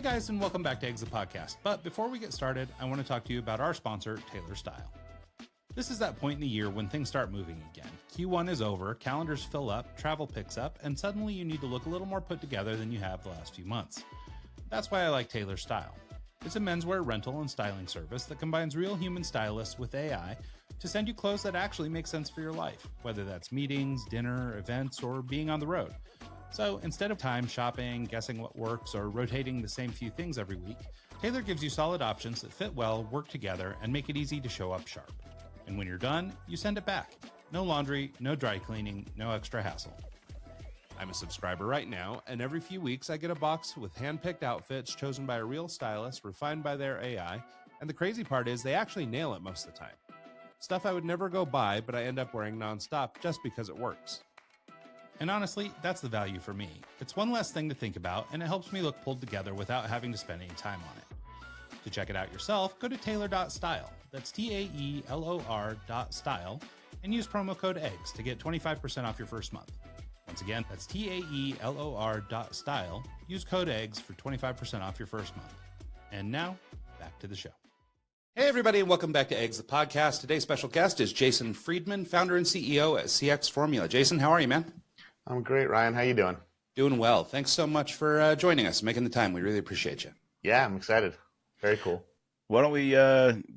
guys, and welcome back to Eggs the Podcast. But before we get started, I want to talk to you about our sponsor, Taylor Style. This is that point in the year when things start moving again. Q1 is over, calendars fill up, travel picks up, and suddenly you need to look a little more put together than you have the last few months. That's why I like Taylor Style. It's a menswear rental and styling service that combines real human stylists with AI to send you clothes that actually make sense for your life, whether that's meetings, dinner, events, or being on the road. So instead of time shopping, guessing what works, or rotating the same few things every week, Taylor gives you solid options that fit well, work together, and make it easy to show up sharp. And when you're done, you send it back. No laundry, no dry cleaning, no extra hassle. I'm a subscriber right now, and every few weeks I get a box with hand-picked outfits chosen by a real stylist, refined by their AI, and the crazy part is they actually nail it most of the time. Stuff I would never go buy, but I end up wearing nonstop just because it works. And honestly, that's the value for me. It's one less thing to think about, and it helps me look pulled together without having to spend any time on it. To check it out yourself, go to taylor.style, that's TAELOR.style, and use promo code EGGS to get 25% off your first month. Once again, that's TAELOR.style, use code EGGS for 25% off your first month. And now, back to the show. Hey everybody, and welcome back to Eggs the Podcast. Today's special guest is Jason Friedman, founder and CEO at CX Formula. Jason, how are you, man? I'm great, Ryan. How you doing? Doing well. Thanks so much for joining us, making the time. We really appreciate you. Yeah, I'm excited. Very cool. Why don't we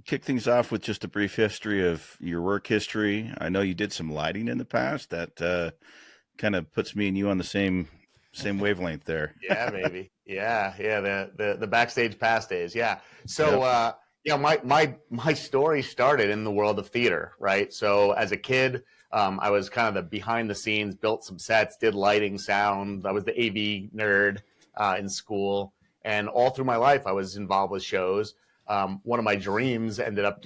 kick things off with just a brief history of your work history? I know you did some lighting in the past. That kind of puts me and you on the same wavelength there. Yeah, baby. Yeah. The backstage pass days. Yeah. So, my story started in the world of theater, right? So as a kid, I was kind of the behind the scenes, built some sets, did lighting, sound. I was the AV nerd in school. And all through my life, I was involved with shows. One of my dreams ended up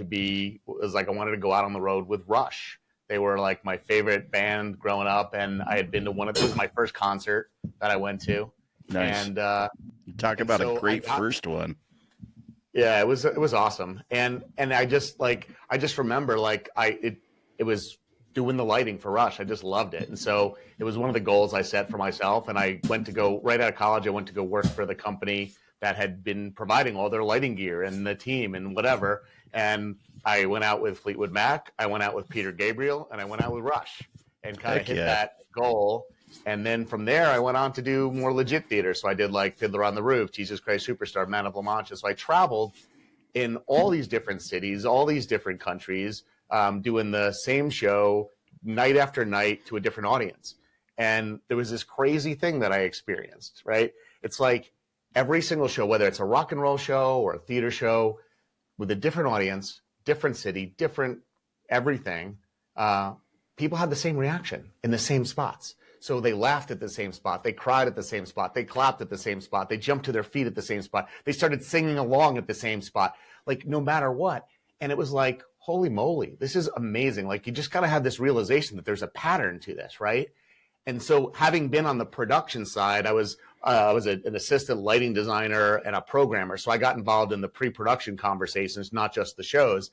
was I wanted to go out on the road with Rush. They were like my favorite band growing up. And I had been to it was my first concert that I went to. Nice. And you talk about a great first one. Yeah, it was awesome. And I just remember it was doing the lighting for Rush. I just loved it. And so it was one of the goals I set for myself. And I went to go right out of college. I went to go work for the company that had been providing all their lighting gear and the team and whatever. And I went out with Fleetwood Mac. I went out with Peter Gabriel, and I went out with Rush and kind of hit that goal. And then from there, I went on to do more legit theater. So I did like Fiddler on the Roof, Jesus Christ Superstar, Man of La Mancha. So I traveled in all these different cities, all these different countries, doing the same show night after night to a different audience. And there was this crazy thing that I experienced, right? It's like every single show, whether it's a rock and roll show or a theater show with a different audience, different city, different everything, people had the same reaction in the same spots. So they laughed at the same spot. They cried at the same spot. They clapped at the same spot. They jumped to their feet at the same spot. They started singing along at the same spot, like no matter what. And it was like, holy moly, this is amazing. Like you just got to have this realization that there's a pattern to this, right? And so having been on the production side, I was an assistant lighting designer and a programmer. So I got involved in the pre-production conversations, not just the shows.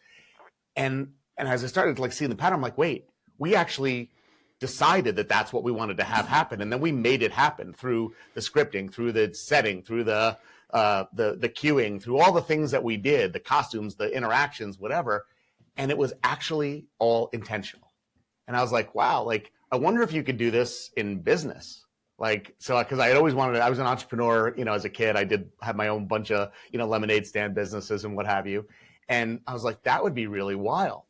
And as I started to seeing the pattern, I'm like, wait, we actually decided that that's what we wanted to have happen. And then we made it happen through the scripting, through the setting, through the queuing, through all the things that we did, the costumes, the interactions, whatever. And it was actually all intentional. And I was like, wow, I wonder if you could do this in business. Because I had always wanted to, I was an entrepreneur, as a kid. I did have my own bunch of, lemonade stand businesses and what have you. And I was like, that would be really wild.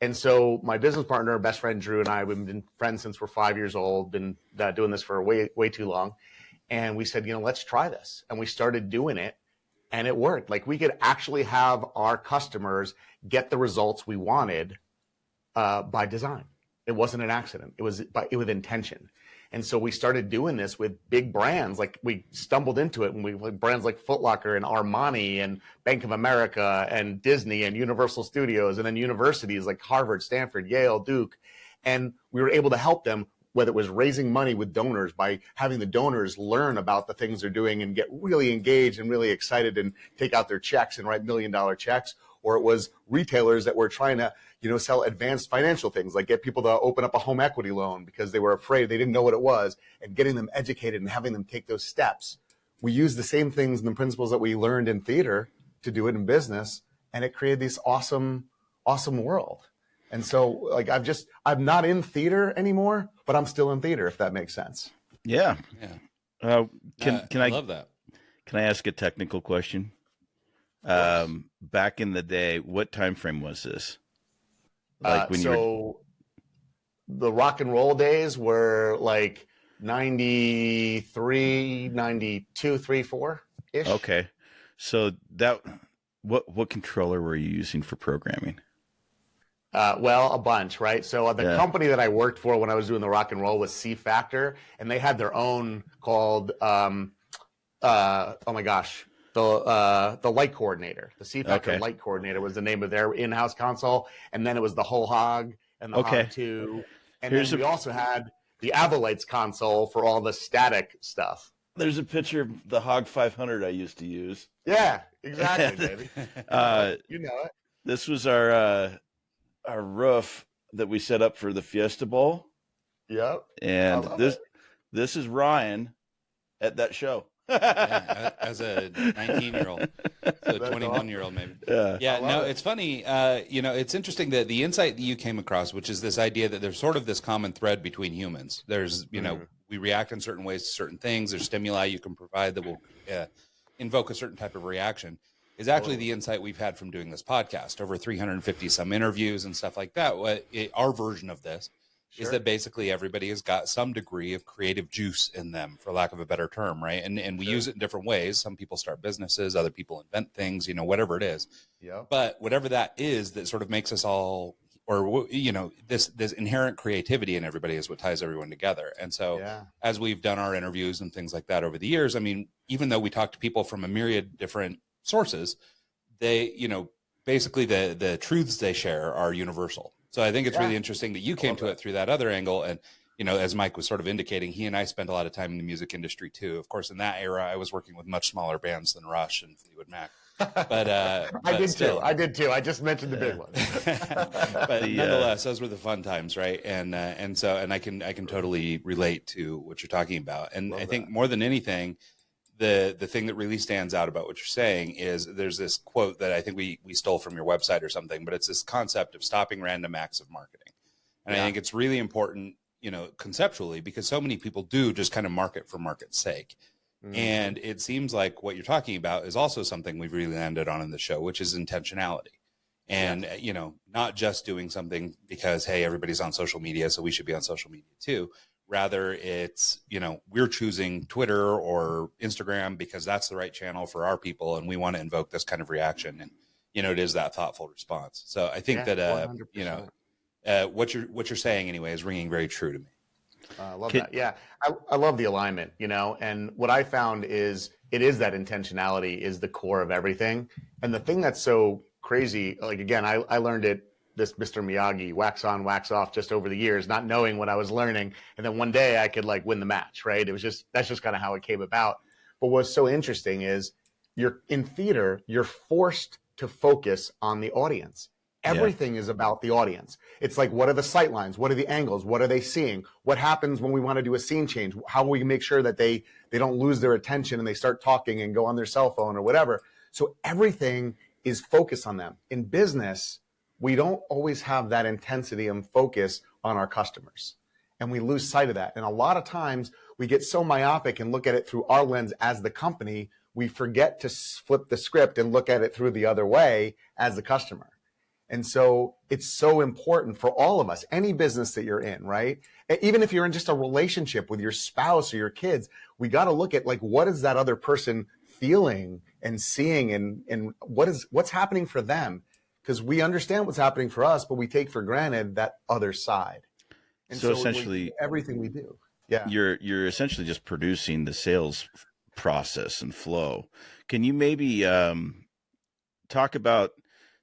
And so my business partner, best friend, Drew, and I, we've been friends since we're 5 years old, been doing this for way, way too long. And we said, let's try this. And we started doing it, and it worked. We could actually have our customers get the results we wanted by design. It wasn't an accident. It was with intention. And so we started doing this with big brands. We stumbled into it, and brands like Footlocker and Armani and Bank of America and Disney and Universal Studios, and then universities like Harvard, Stanford, Yale, Duke. And we were able to help them, whether it was raising money with donors by having the donors learn about the things they're doing and get really engaged and really excited and take out their checks and write $1 million checks, or it was retailers that were trying to sell advanced financial things, like get people to open up a home equity loan because they were afraid, they didn't know what it was, and getting them educated and having them take those steps we used the same things and the principles that we learned in theater to do it in business, and it created this awesome world. And so like I'm not in theater anymore, but I'm still in theater, if that makes sense. Yeah. Can I love that. Can I ask a technical question? Back in the day, what time frame was this? Like when the rock and roll days were like 93, 92, 3, 4-ish. Okay. So what controller were you using for programming? Well, a bunch, right? So the company that I worked for when I was doing the rock and roll was C Factor, and they had their own called, oh my gosh, the Light Coordinator. The C Factor Light Coordinator was the name of their in-house console, and then it was the Whole Hog and the Hog 2. And then we also had the Avolites console for all the static stuff. There's a picture of the Hog 500 I used to use. Yeah, exactly, baby. You know it. This was our roof that we set up for the Fiesta Bowl. Yep. And this is Ryan at that show. As a 19-year-old, so a 21-year-old maybe. It's funny. It's interesting that the insight that you came across, which is this idea that there's sort of this common thread between humans. There's, we react in certain ways to certain things. There's stimuli you can provide that will invoke a certain type of reaction. Is actually the insight we've had from doing this podcast, over 350 some interviews and stuff like that. Our version of this is that basically everybody has got some degree of creative juice in them, for lack of a better term, right? And we use it in different ways. Some people start businesses, other people invent things, whatever it is. Yeah. But whatever that is that sort of makes us all, or this inherent creativity in everybody is what ties everyone together. And so as we've done our interviews and things like that over the years, I mean, even though we talk to people from a myriad different sources, they, basically the truths they share are universal. So I think it's really interesting that you came to it through that other angle. And, as Mike was sort of indicating, he and I spent a lot of time in the music industry too. Of course, in that era, I was working with much smaller bands than Rush and Fleetwood Mac. But I did too. I just mentioned the big ones. But nonetheless, those were the fun times, right? And I can totally relate to what you're talking about. And I think more than anything, the thing that really stands out about what you're saying is there's this quote that I think we stole from your website or something, but it's this concept of stopping random acts of marketing. And I think it's really important, conceptually, because so many people do just kind of market for market's sake. And it seems like what you're talking about is also something we've really landed on in the show, which is intentionality. And, not just doing something because, hey, everybody's on social media, so we should be on social media too. Rather, it's, we're choosing Twitter or Instagram because that's the right channel for our people, and we want to invoke this kind of reaction. And, it is that thoughtful response. So I think that, what you're saying anyway is ringing very true to me. I love that. Yeah, I love the alignment, and what I found is it is that intentionality is the core of everything. And the thing that's so crazy, like, again, I learned it, this Mr. Miyagi, wax on, wax off, just over the years, not knowing what I was learning. And then one day I could win the match, right? That's just kind of how it came about. But what's so interesting is you're in theater, you're forced to focus on the audience. Everything is about the audience. It's like, what are the sight lines? What are the angles? What are they seeing? What happens when we want to do a scene change? How will we make sure that they don't lose their attention and they start talking and go on their cell phone or whatever? So everything is focused on them. In business, we don't always have that intensity and focus on our customers. And we lose sight of that. And a lot of times we get so myopic and look at it through our lens as the company, we forget to flip the script and look at it through the other way as the customer. And so it's so important for all of us, any business that you're in, right? Even if you're in just a relationship with your spouse or your kids, we got to look at what is that other person feeling and seeing and what's happening for them. Because we understand what's happening for us, but we take for granted that other side. And so essentially everything we do. You're essentially just producing the sales process and flow. Can you maybe talk about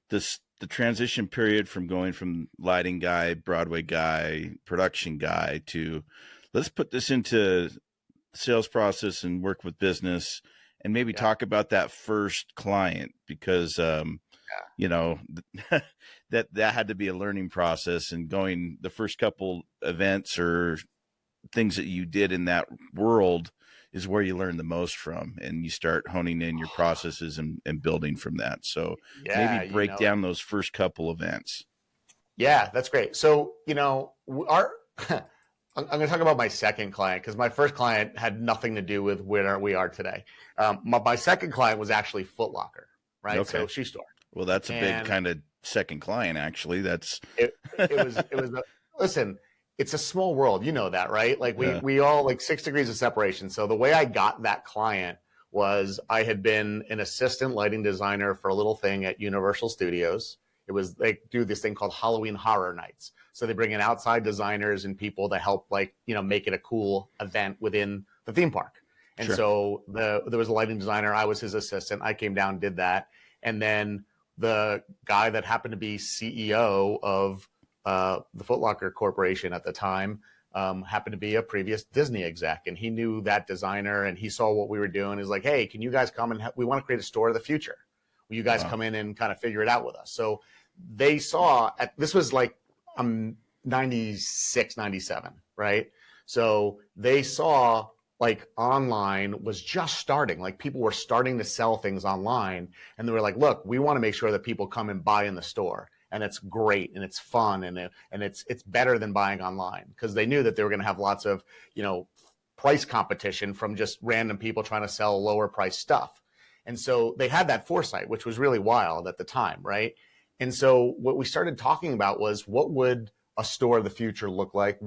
the transition period from going from lighting guy, Broadway guy, production guy to let's put this into sales process and work with business, and maybe talk about that first client, because that had to be a learning process, and going the first couple events or things that you did in that world, is where you learn the most from, and you start honing in your processes and building from that. So maybe break down those first couple events. Yeah, that's great. So, our I'm going to talk about my second client, because my first client had nothing to do with where we are today. My second client was actually Footlocker, right? Okay. So shoe store. Well, that's a big kind of second client, actually. That's Listen, it's a small world. You know that, right? Like we all, like, 6 degrees of separation. So the way I got that client was I had been an assistant lighting designer for a little thing at Universal Studios. It was, they do this thing called Halloween Horror Nights. So they bring in outside designers and people to help, like, make it a cool event within the theme park. And so there was a lighting designer. I was his assistant. I came down, did that. And then the guy that happened to be CEO of the Footlocker Corporation at the time happened to be a previous Disney exec. And he knew that designer, and he saw what we were doing. He's like, hey, can you guys come and we want to create a store of the future. Will you guys come in and kind of figure it out with us? So they saw, this was like 96, 97, right? So they saw, like, online was just starting. Like, people were starting to sell things online, and they were like, look, we want to make sure that people come and buy in the store, and it's great and it's fun and it's better than buying online, because they knew that they were going to have lots of, price competition from just random people trying to sell lower price stuff. And so they had that foresight, which was really wild at the time, right? And so what we started talking about was, what would a store of the future look like?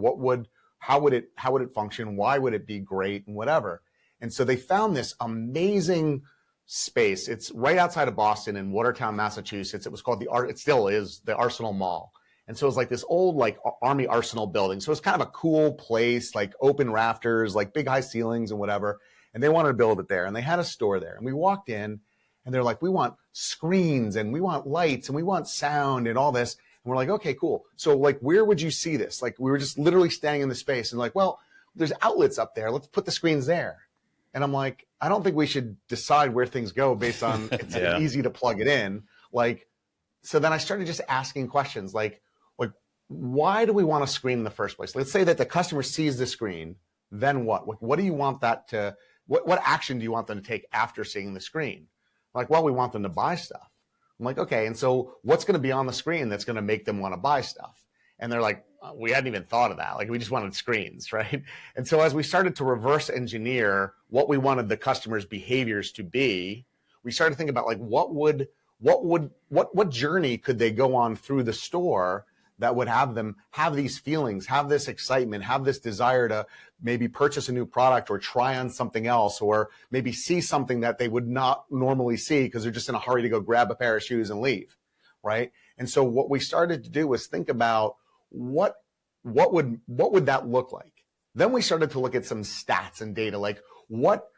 How would it function? Why would it be great, and whatever? And so they found this amazing space. It's right outside of Boston in Watertown, Massachusetts. It was called it still is the Arsenal Mall. And so it was like this old, like, Army Arsenal building. So it's kind of a cool place, like open rafters, like big high ceilings and whatever. And they wanted to build it there, and they had a store there. And we walked in, and they're like, we want screens, and we want lights, and we want sound, and all this. And we're like, okay, cool. So, like, where would you see this? Like, we were just literally standing in the space, and like, well, there's outlets up there. Let's put the screens there. And I'm like, I don't think we should decide where things go based on it's easy to plug it in. Like, so then I started just asking questions like, why do we want a screen in the first place? Let's say that the customer sees the screen, then what? What do you want that to, what action do you want them to take after seeing the screen? Like, well, we want them to buy stuff. I'm like, okay, and so what's going to be on the screen that's going to make them want to buy stuff? And they're like, we hadn't even thought of that. Like, we just wanted screens, right? And so as we started to reverse engineer what we wanted the customer's behaviors to be, we started thinking about, like, what journey could they go on through the store that would have them have these feelings, have this excitement, have this desire to maybe purchase a new product or try on something else, or maybe see something that they would not normally see because they're just in a hurry to go grab a pair of shoes and leave, right? And so what we started to do was think about what would that look like? Then we started to look at some stats and data, like what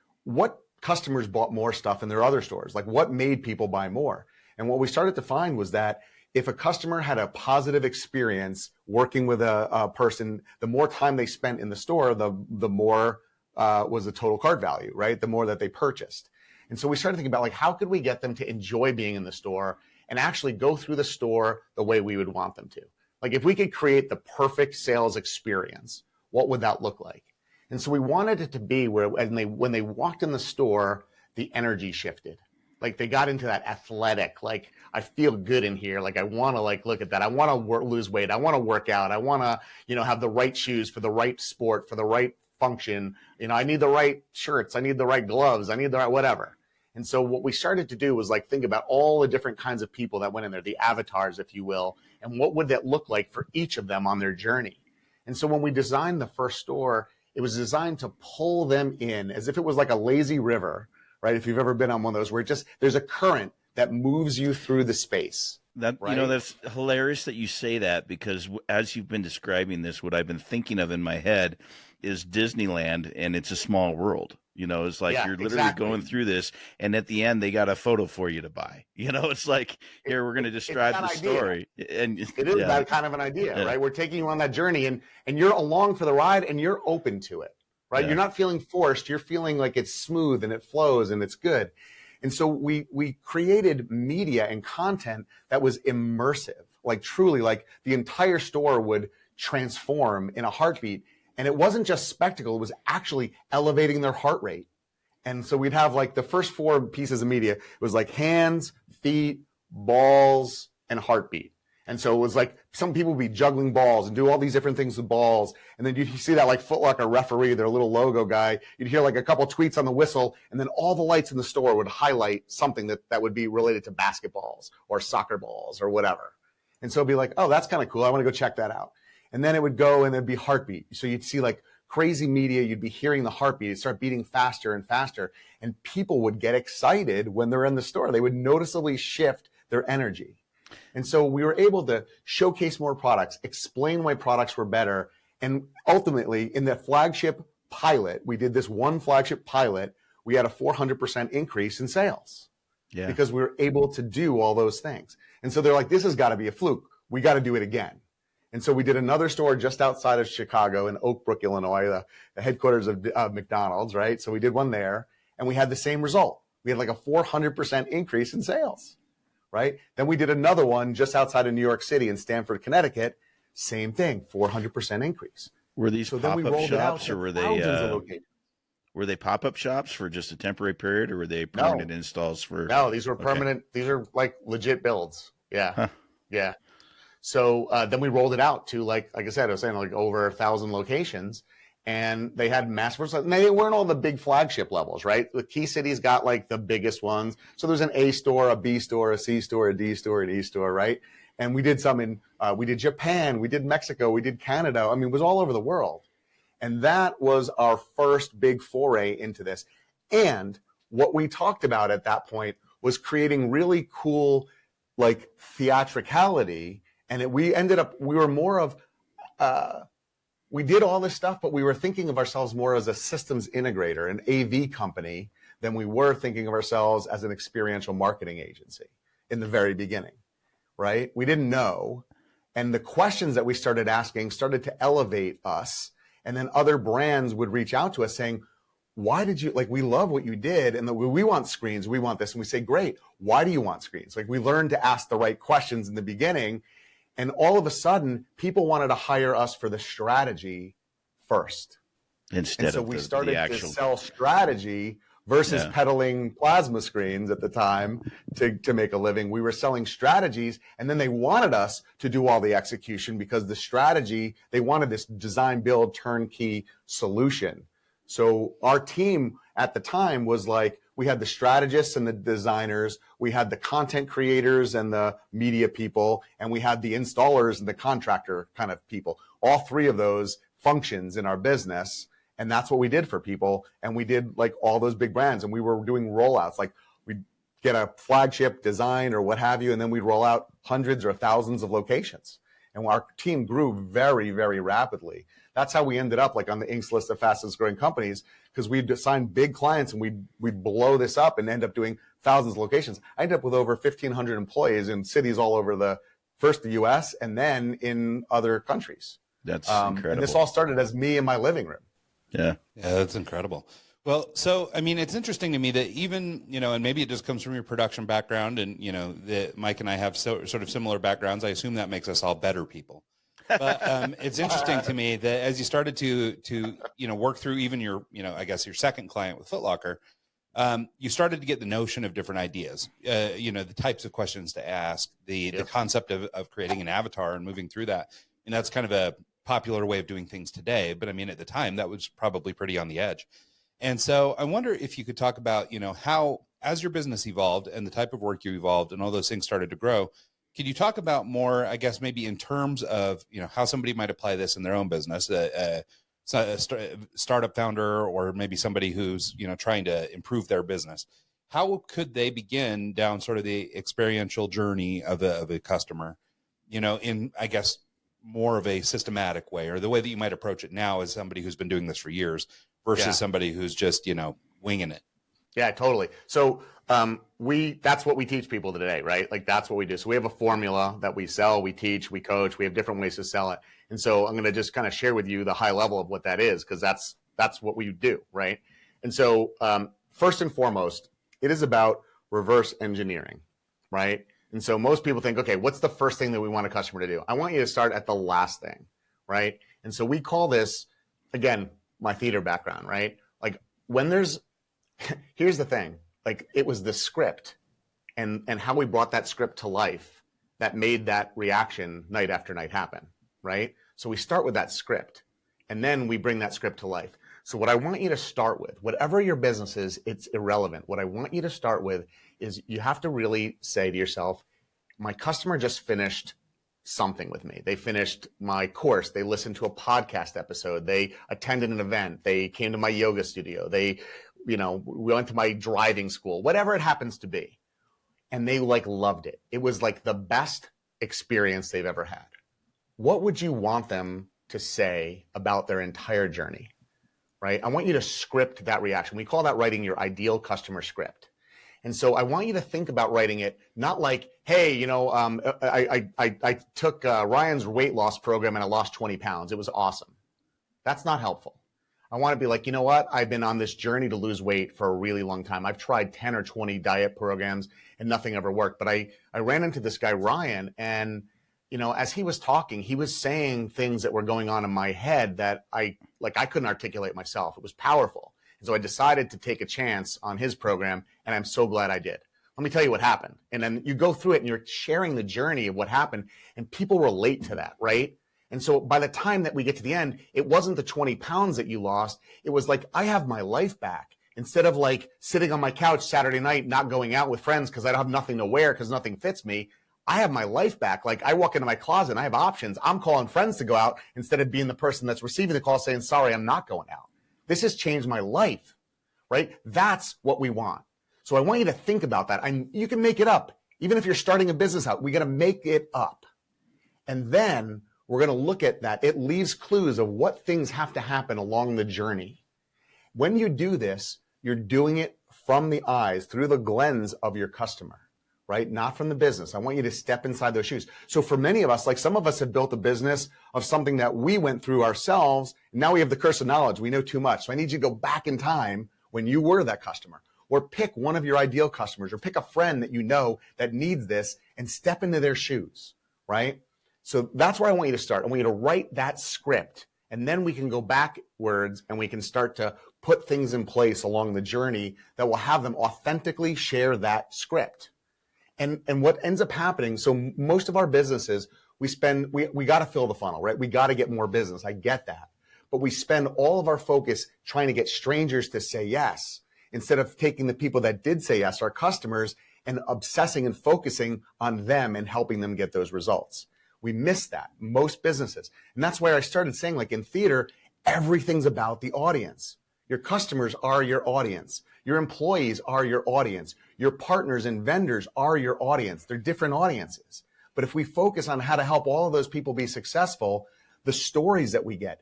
customers bought more stuff in their other stores, like what made people buy more. And what we started to find was that if a customer had a positive experience working with a person, the more time they spent in the store, the more was the total cart value, right? The more that they purchased. And so we started thinking about, like, how could we get them to enjoy being in the store and actually go through the store the way we would want them to? Like, if we could create the perfect sales experience, what would that look like? And so we wanted it to be where when they walked in the store, the energy shifted. Like, they got into that athletic, like, I feel good in here. Like, I want to, like, look at that. I want to lose weight. I want to work out. I want to, have the right shoes for the right sport, for the right function. I need the right shirts. I need the right gloves. I need the right whatever. And so what we started to do was, like, think about all the different kinds of people that went in there, the avatars, if you will, and what would that look like for each of them on their journey. And so when we designed the first store, it was designed to pull them in as if it was like a lazy river, right? If you've ever been on one of those where there's a current that moves you through the space. That, right? That's hilarious that you say that, because as you've been describing this, what I've been thinking of in my head is Disneyland, and it's a small world. It's like you're literally going through this, and at the end they got a photo for you to buy. It's like, here, we're going to describe the story. And it is that kind of an idea, right? We're taking you on that journey, and you're along for the ride, and you're open to it, right? You're not feeling forced. You're feeling like it's smooth and it flows and it's good. And so we created media and content that was immersive, like truly, like the entire store would transform in a heartbeat. And it wasn't just spectacle, it was actually elevating their heart rate. And so we'd have like the first 4 pieces of media, it was like hands, feet, balls, and heartbeat. And so it was like some people would be juggling balls and do all these different things with balls. And then you see that like Footlocker referee, their little logo guy. You'd hear like a couple tweets on the whistle, and then all the lights in the store would highlight something that would be related to basketballs or soccer balls or whatever. And so it'd be like, oh, that's kind of cool. I want to go check that out. And then it would go and there'd be heartbeat. So you'd see like crazy media. You'd be hearing the heartbeat. It'd start beating faster and faster. And people would get excited when they're in the store. They would noticeably shift their energy. And so we were able to showcase more products, explain why products were better. And ultimately, in the flagship pilot, we did this one flagship pilot, we had a 400% increase in sales. Yeah. Because we were able to do all those things. And so they're like, this has got to be a fluke. We got to do it again. And so we did another store just outside of Chicago in Oak Brook, Illinois, the headquarters of McDonald's, right? So we did one there, and we had the same result. We had like a 400% increase in sales. Right? Then we did another one just outside of New York City in Stamford, Connecticut. Same thing, 400% increase. Were these pop-up shops, or were they pop-up shops for just a temporary period, or were they permanent installs for? No, these were permanent. These are like legit builds. Yeah, yeah. So then we rolled it out to like I said, I was saying like over 1,000 locations. And they had massive, and they weren't all the big flagship levels, right? The key cities got like the biggest ones. So there's an A store, a B store, a C store, a D store, an E store, right? And we did some in, we did Japan, we did Mexico, we did Canada. I mean, it was all over the world. And that was our first big foray into this. And what we talked about at that point was creating really cool, like theatricality. And we were more of, we did all this stuff, but we were thinking of ourselves more as a systems integrator, an AV company, than we were thinking of ourselves as an experiential marketing agency in the very beginning, right? We didn't know. And the questions that we started asking started to elevate us. And then other brands would reach out to us saying, why did you, like, we love what you did. And we want screens, we want this. And we say, great. Why do you want screens? Like, we learned to ask the right questions in the beginning. And all of a sudden, people wanted to hire us for the strategy first. So we started to sell strategy versus peddling plasma screens at the time to make a living. We were selling strategies, and then they wanted us to do all the execution because the strategy, they wanted this design, build, turnkey solution. So our team at the time was like, we had the strategists and the designers, we had the content creators and the media people, and we had the installers and the contractor kind of people. All 3 of those functions in our business. And that's what we did for people. And we did like all those big brands, and we were doing rollouts. Like we'd get a flagship design or what have you, and then we'd roll out hundreds or thousands of locations. And our team grew very, very rapidly. That's how we ended up like on the Inc.'s list of fastest growing companies, because we'd assign big clients and we'd blow this up and end up doing thousands of locations. I ended up with over 1,500 employees in cities all over the US and then in other countries. That's incredible. And this all started as me in my living room. Yeah, that's incredible. Well, so, I mean, it's interesting to me that even, and maybe it just comes from your production background and, that Mike and I have sort of similar backgrounds. I assume that makes us all better people. But it's interesting to me that as you started to work through even your, I guess your second client with Footlocker, you started to get the notion of different ideas, the types of questions to ask, the concept of creating an avatar and moving through that. And that's kind of a popular way of doing things today. But I mean, at the time, that was probably pretty on the edge. And so I wonder if you could talk about, how, as your business evolved and the type of work you evolved and all those things started to grow, could you talk about more, I guess, maybe in terms of, how somebody might apply this in their own business, a startup founder, or maybe somebody who's, trying to improve their business? How could they begin down sort of the experiential journey of a customer, in, I guess, more of a systematic way, or the way that you might approach it now as somebody who's been doing this for years versus somebody who's just, winging it? Yeah, totally. So that's what we teach people today, right? Like that's what we do. So we have a formula that we sell, we teach, we coach, we have different ways to sell it. And so I'm going to just kind of share with you the high level of what that is, because that's what we do, right? And so first and foremost, it is about reverse engineering, right? And so most people think, okay, what's the first thing that we want a customer to do? I want you to start at the last thing, right? And so we call this again, my theater background, right? Like when there's, here's the thing, like it was the script and how we brought that script to life that made that reaction night after night happen, right? So we start with that script and then we bring that script to life. So what I want you to start with, whatever your business is, it's irrelevant. What I want you to start with is you have to really say to yourself, my customer just finished something with me. They finished my course. They listened to a podcast episode. They attended an event. They came to my yoga studio. They, we went to my driving school, whatever it happens to be. And they like loved it. It was like the best experience they've ever had. What would you want them to say about their entire journey, right? I want you to script that reaction. We call that writing your ideal customer script. And so I want you to think about writing it, not like, hey, I took Ryan's weight loss program and I lost 20 pounds. It was awesome. That's not helpful. I want to be like, you know what? I've been on this journey to lose weight for a really long time. I've tried 10 or 20 diet programs and nothing ever worked. But I ran into this guy, Ryan, and, as he was talking, he was saying things that were going on in my head that I couldn't articulate myself. It was powerful. And so I decided to take a chance on his program, and I'm so glad I did. Let me tell you what happened. And then you go through it and you're sharing the journey of what happened, and people relate to that, right? And so by the time that we get to the end, it wasn't the 20 pounds that you lost. It was like, I have my life back. Instead of like sitting on my couch Saturday night, not going out with friends because I don't have nothing to wear because nothing fits me, I have my life back. Like I walk into my closet and I have options. I'm calling friends to go out instead of being the person that's receiving the call saying, sorry, I'm not going out. This has changed my life, right? That's what we want. So I want you to think about that. You can make it up. Even if you're starting a business out, we got to make it up. And then we're going to look at that. It leaves clues of what things have to happen along the journey. When you do this, you're doing it from the eyes, through the lens of your customer, right? Not from the business. I want you to step inside those shoes. So for many of us, like some of us have built a business of something that we went through ourselves. And now we have the curse of knowledge. We know too much. So I need you to go back in time when you were that customer, or pick one of your ideal customers, or pick a friend that you know that needs this and step into their shoes, right? So that's where I want you to start. I want you to write that script, and then we can go backwards and we can start to put things in place along the journey that will have them authentically share that script. And what ends up happening, so most of our businesses, we got to fill the funnel, right? We got to get more business. I get that. But we spend all of our focus trying to get strangers to say yes, instead of taking the people that did say yes, our customers, and obsessing and focusing on them and helping them get those results. We miss that, most businesses. And that's why I started saying, like in theater, everything's about the audience. Your customers are your audience. Your employees are your audience. Your partners and vendors are your audience. They're different audiences. But if we focus on how to help all of those people be successful, the stories that we get,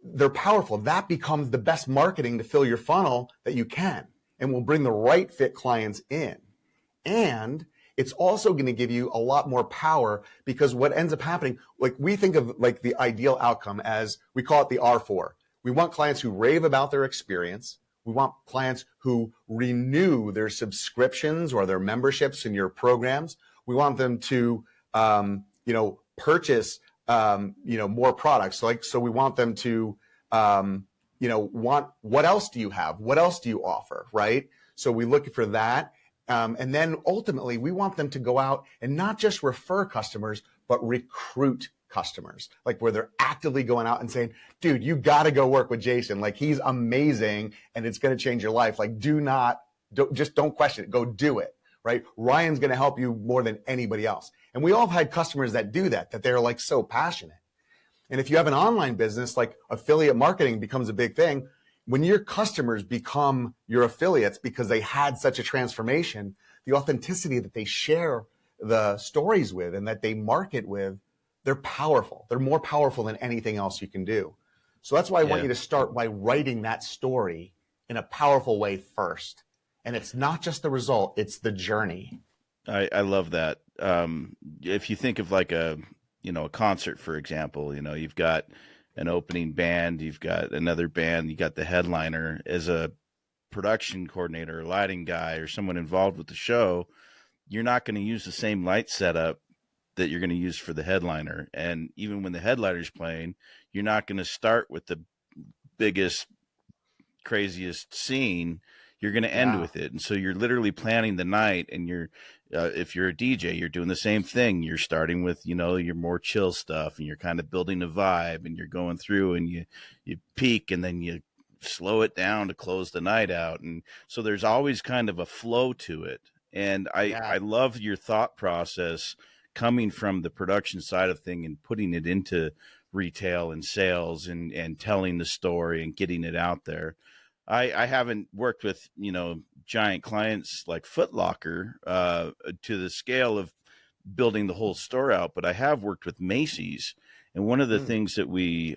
they're powerful. That becomes the best marketing to fill your funnel that you can, and will bring the right fit clients in. And it's also going to give you a lot more power, because what ends up happening, like we think of like the ideal outcome as, we call it the R4. We want clients who rave about their experience. We want clients who renew their subscriptions or their memberships in your programs. We want them to, purchase, more products. So we want them to, what else do you have? What else do you offer? Right? So we look for that. And then ultimately, we want them to go out and not just refer customers, but recruit customers, like where they're actively going out and saying, dude, you got to go work with Jason. Like he's amazing and it's going to change your life. Like don't question it. Go do it. Right? Ryan's going to help you more than anybody else. And we all have had customers that do that they're like so passionate. And if you have an online business, like affiliate marketing becomes a big thing. When your customers become your affiliates because they had such a transformation, the authenticity that they share the stories with and that they market with, they're powerful. They're more powerful than anything else you can do. So that's why I want you to start by writing that story in a powerful way first. And it's not just the result, it's the journey. I love that. If you think of like a concert, for example, you've got an opening band, you've got another band, you got the headliner. As a production coordinator, or lighting guy, or someone involved with the show, you're not going to use the same light setup that you're going to use for the headliner. And even when the headliner's playing, you're not going to start with the biggest, craziest scene, you're going to end with it. And so you're literally planning the night, and you're, if you're a DJ, you're doing the same thing. You're starting with, your more chill stuff, and you're kind of building a vibe, and you're going through, and you peak, and then you slow it down to close the night out. And so there's always kind of a flow to it. And I love your thought process coming from the production side of thing and putting it into retail and sales and telling the story and getting it out there. I haven't worked with, giant clients like Footlocker to the scale of building the whole store out, but I have worked with Macy's. And one of the things that we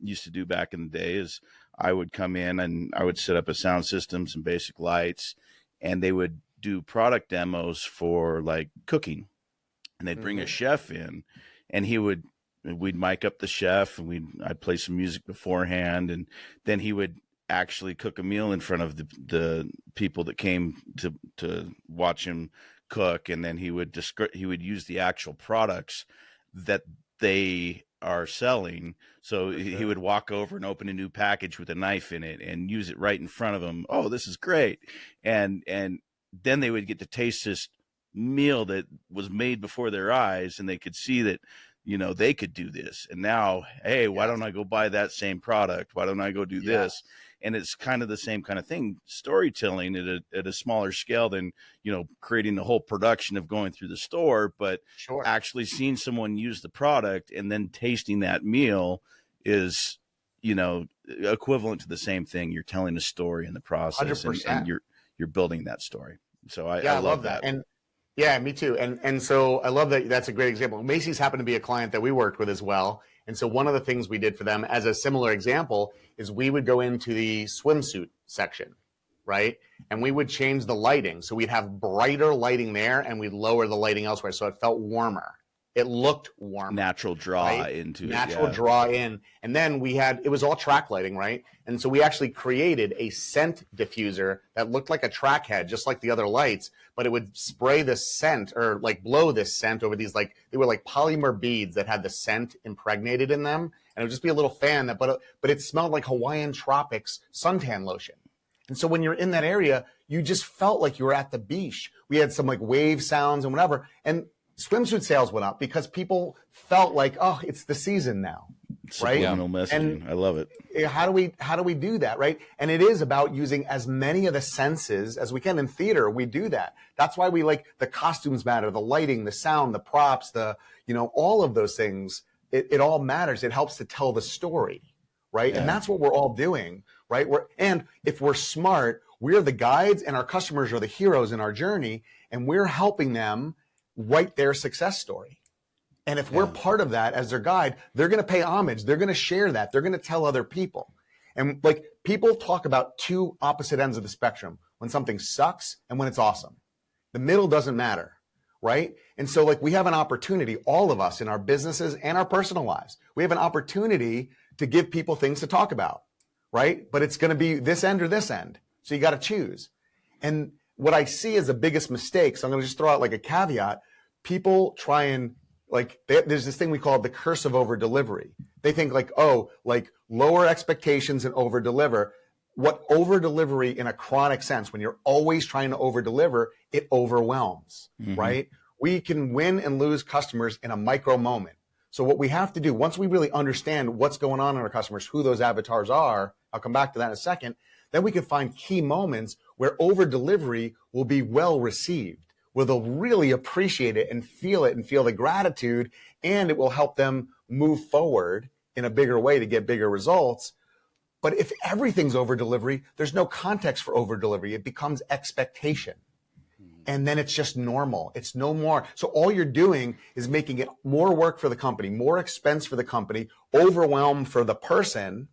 used to do back in the day is I would come in and I would set up a sound system, some basic lights, and they would do product demos for like cooking. And they'd bring a chef in, and we'd mic up the chef, and I'd play some music beforehand, and then he would actually cook a meal in front of the people that came to watch him cook. And then he would use the actual products that they are selling. So he would walk over and open a new package with a knife in it and use it right in front of them. Oh, this is great. And then they would get to taste this meal that was made before their eyes, and they could see that, they could do this. And now, hey, why don't I go buy that same product? Why don't I go do this? And it's kind of the same kind of thing, storytelling at a smaller scale than, creating the whole production of going through the store, but actually seeing someone use the product and then tasting that meal is, equivalent to the same thing. You're telling a story in the process, and you're building that story. So I love that. And yeah, me too. And so I love that. That's a great example. Macy's happened to be a client that we worked with as well. And so one of the things we did for them as a similar example is we would go into the swimsuit section, right? And we would change the lighting. So we'd have brighter lighting there, and we'd lower the lighting elsewhere. So it felt warmer. It looked warm. Natural draw into it. Natural draw in. And then it was all track lighting, right? And so we actually created a scent diffuser that looked like a track head, just like the other lights, but it would spray the scent or like blow this scent over these, like, they were like polymer beads that had the scent impregnated in them. And it would just be a little fan but it smelled like Hawaiian tropics suntan lotion. And so when you're in that area, you just felt like you were at the beach. We had some like wave sounds and whatever. And swimsuit sales went up because people felt like, oh, it's the season now, right? Subliminal messaging. And I love it. How do we do that, right? And it is about using as many of the senses as we can. In theater, we do that. That's why we like the costumes matter, the lighting, the sound, the props, all of those things. It all matters. It helps to tell the story, right? Yeah. And that's what we're all doing, right? And if we're smart, we're the guides, and our customers are the heroes in our journey, and we're helping them write their success story. And if we're part of that as their guide, they're going to pay homage. They're going to share that. They're going to tell other people. And like, people talk about two opposite ends of the spectrum, when something sucks and when it's awesome. The middle doesn't matter, right? And so like, we have an opportunity, all of us in our businesses and our personal lives, we have an opportunity to give people things to talk about, right? But it's going to be this end or this end. So you got to choose. And what I see as the biggest mistake, so I'm going to just throw out like a caveat, people try and there's this thing we call the curse of over delivery. They think like, oh, like lower expectations and over deliver. What over delivery in a chronic sense, when you're always trying to over deliver, it overwhelms, right? We can win and lose customers in a micro moment. So what we have to do, once we really understand what's going on in our customers, who those avatars are, I'll come back to that in a second, then we can find key moments where over delivery will be well received, where they'll really appreciate it and feel the gratitude, and it will help them move forward in a bigger way to get bigger results. But if everything's over delivery, there's no context for over delivery. It becomes expectation. And then it's just normal. It's no more. So all you're doing is making it more work for the company, more expense for the company, overwhelm for the person,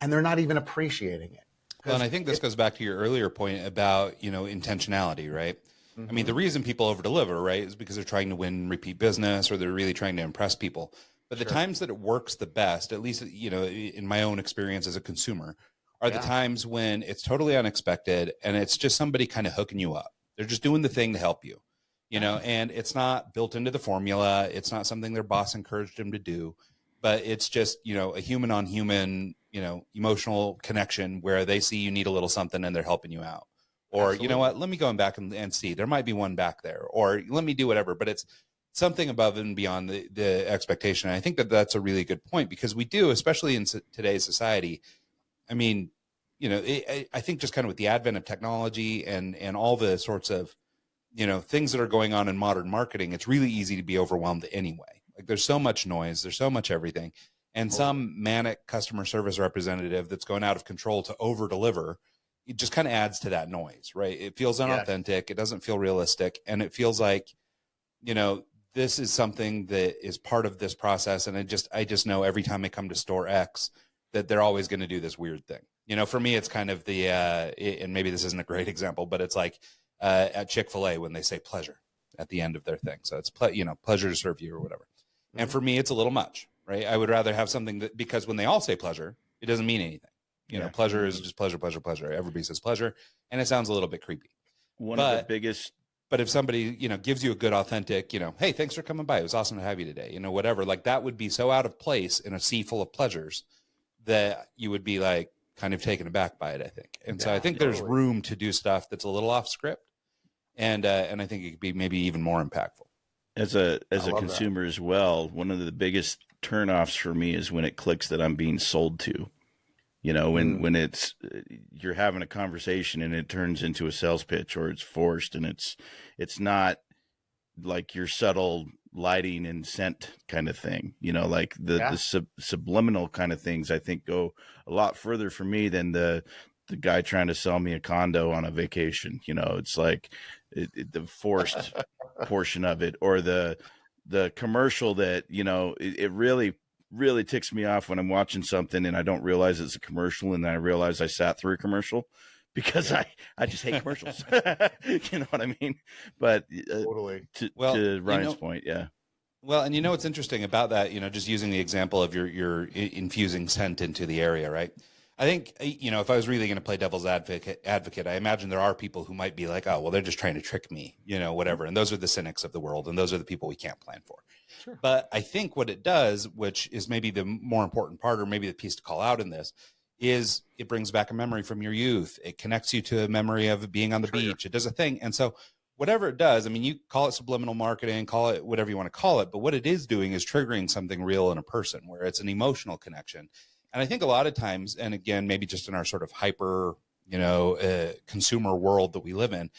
and they're not even appreciating it. Well, and I think this goes back to your earlier point about, intentionality, right? I mean, the reason people over deliver, right, is because they're trying to win repeat business, or they're really trying to impress people. But the times that it works the best, at least, in my own experience as a consumer, are the times when it's totally unexpected and it's just somebody kind of hooking you up. They're just doing the thing to help you, and it's not built into the formula. It's not something their boss encouraged them to do, but it's just, a human on human emotional connection where they see you need a little something and they're helping you out. Or, Absolutely. you know what, let me go back and see, there might be one back there, or let me do whatever, but it's something above and beyond the expectation. And I think that that's a really good point, because we do, especially in today's society. I mean, I think just kind of with the advent of technology and all the sorts of, things that are going on in modern marketing, it's really easy to be overwhelmed anyway. Like there's so much noise, there's so much everything. And some manic customer service representative that's going out of control to over deliver, it just kind of adds to that noise, right? It feels unauthentic. It doesn't feel realistic. And it feels like, this is something that is part of this process. And I just know every time I come to store X that they're always going to do this weird thing. For me, it's kind of the, and maybe this isn't a great example, but it's like at Chick-fil-A when they say pleasure at the end of their thing. So it's, pleasure to serve you or whatever. Mm-hmm. And for me, it's a little much, right? I would rather have something that, because when they all say pleasure, it doesn't mean anything. Pleasure is just pleasure, pleasure, pleasure. Everybody says pleasure, and it sounds a little bit creepy. But if somebody, gives you a good, authentic, hey, thanks for coming by, it was awesome to have you today, whatever, like that would be so out of place in a sea full of pleasures that you would be like kind of taken aback by it, I think. And so I think there's room to do stuff that's a little off script, and I think it could be maybe even more impactful. As a consumer as well, one of the biggest turnoffs for me is when it clicks that I'm being sold to. When it's, you're having a conversation and it turns into a sales pitch, or it's forced, and it's not like your subtle lighting and scent kind of thing, like the subliminal kind of things, I think go a lot further for me than the guy trying to sell me a condo on a vacation. It's like the forced portion of it, or the commercial that, it really ticks me off when I'm watching something and I don't realize it's a commercial, and then I realize I sat through a commercial, because I just hate commercials. You know what I mean? But totally. To Ryan's point, yeah. Well, and what's interesting about that, just using the example of your infusing scent into the area, right? I think, if I was really going to play devil's advocate, I imagine there are people who might be like, oh, well, they're just trying to trick me, whatever. And those are the cynics of the world, and those are the people we can't plan for. Sure. But I think what it does, which is maybe the more important part, or maybe the piece to call out in this, is it brings back a memory from your youth. It connects you to a memory of being on the beach. It does a thing. And so whatever it does, I mean, you call it subliminal marketing, call it whatever you want to call it, but what it is doing is triggering something real in a person, where it's an emotional connection. And I think a lot of times, and again, maybe just in our sort of hyper, consumer world that we live in,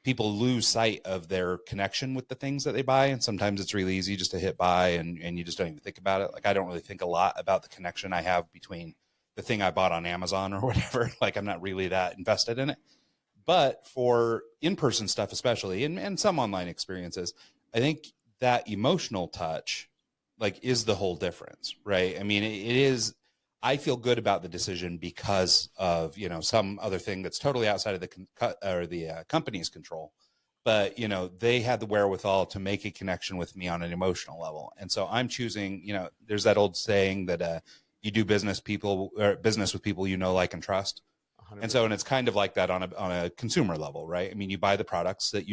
people lose sight of their connection with the things that they buy. And sometimes it's really easy just to hit buy and you just don't even think about it. Like, I don't really think a lot about the connection I have between the thing I bought on Amazon or whatever. Like, I'm not really that invested in it. But for in-person stuff, especially, and some online experiences, I think that emotional touch, like, is the whole difference, right? I mean, it is, I feel good about the decision because of, some other thing that's totally outside of the company's control. But, they had the wherewithal to make a connection with me on an emotional level. And so I'm choosing, there's that old saying that you do business with people, like, and trust. 100%. And it's kind of like that on a consumer level, right? I mean, you buy the products that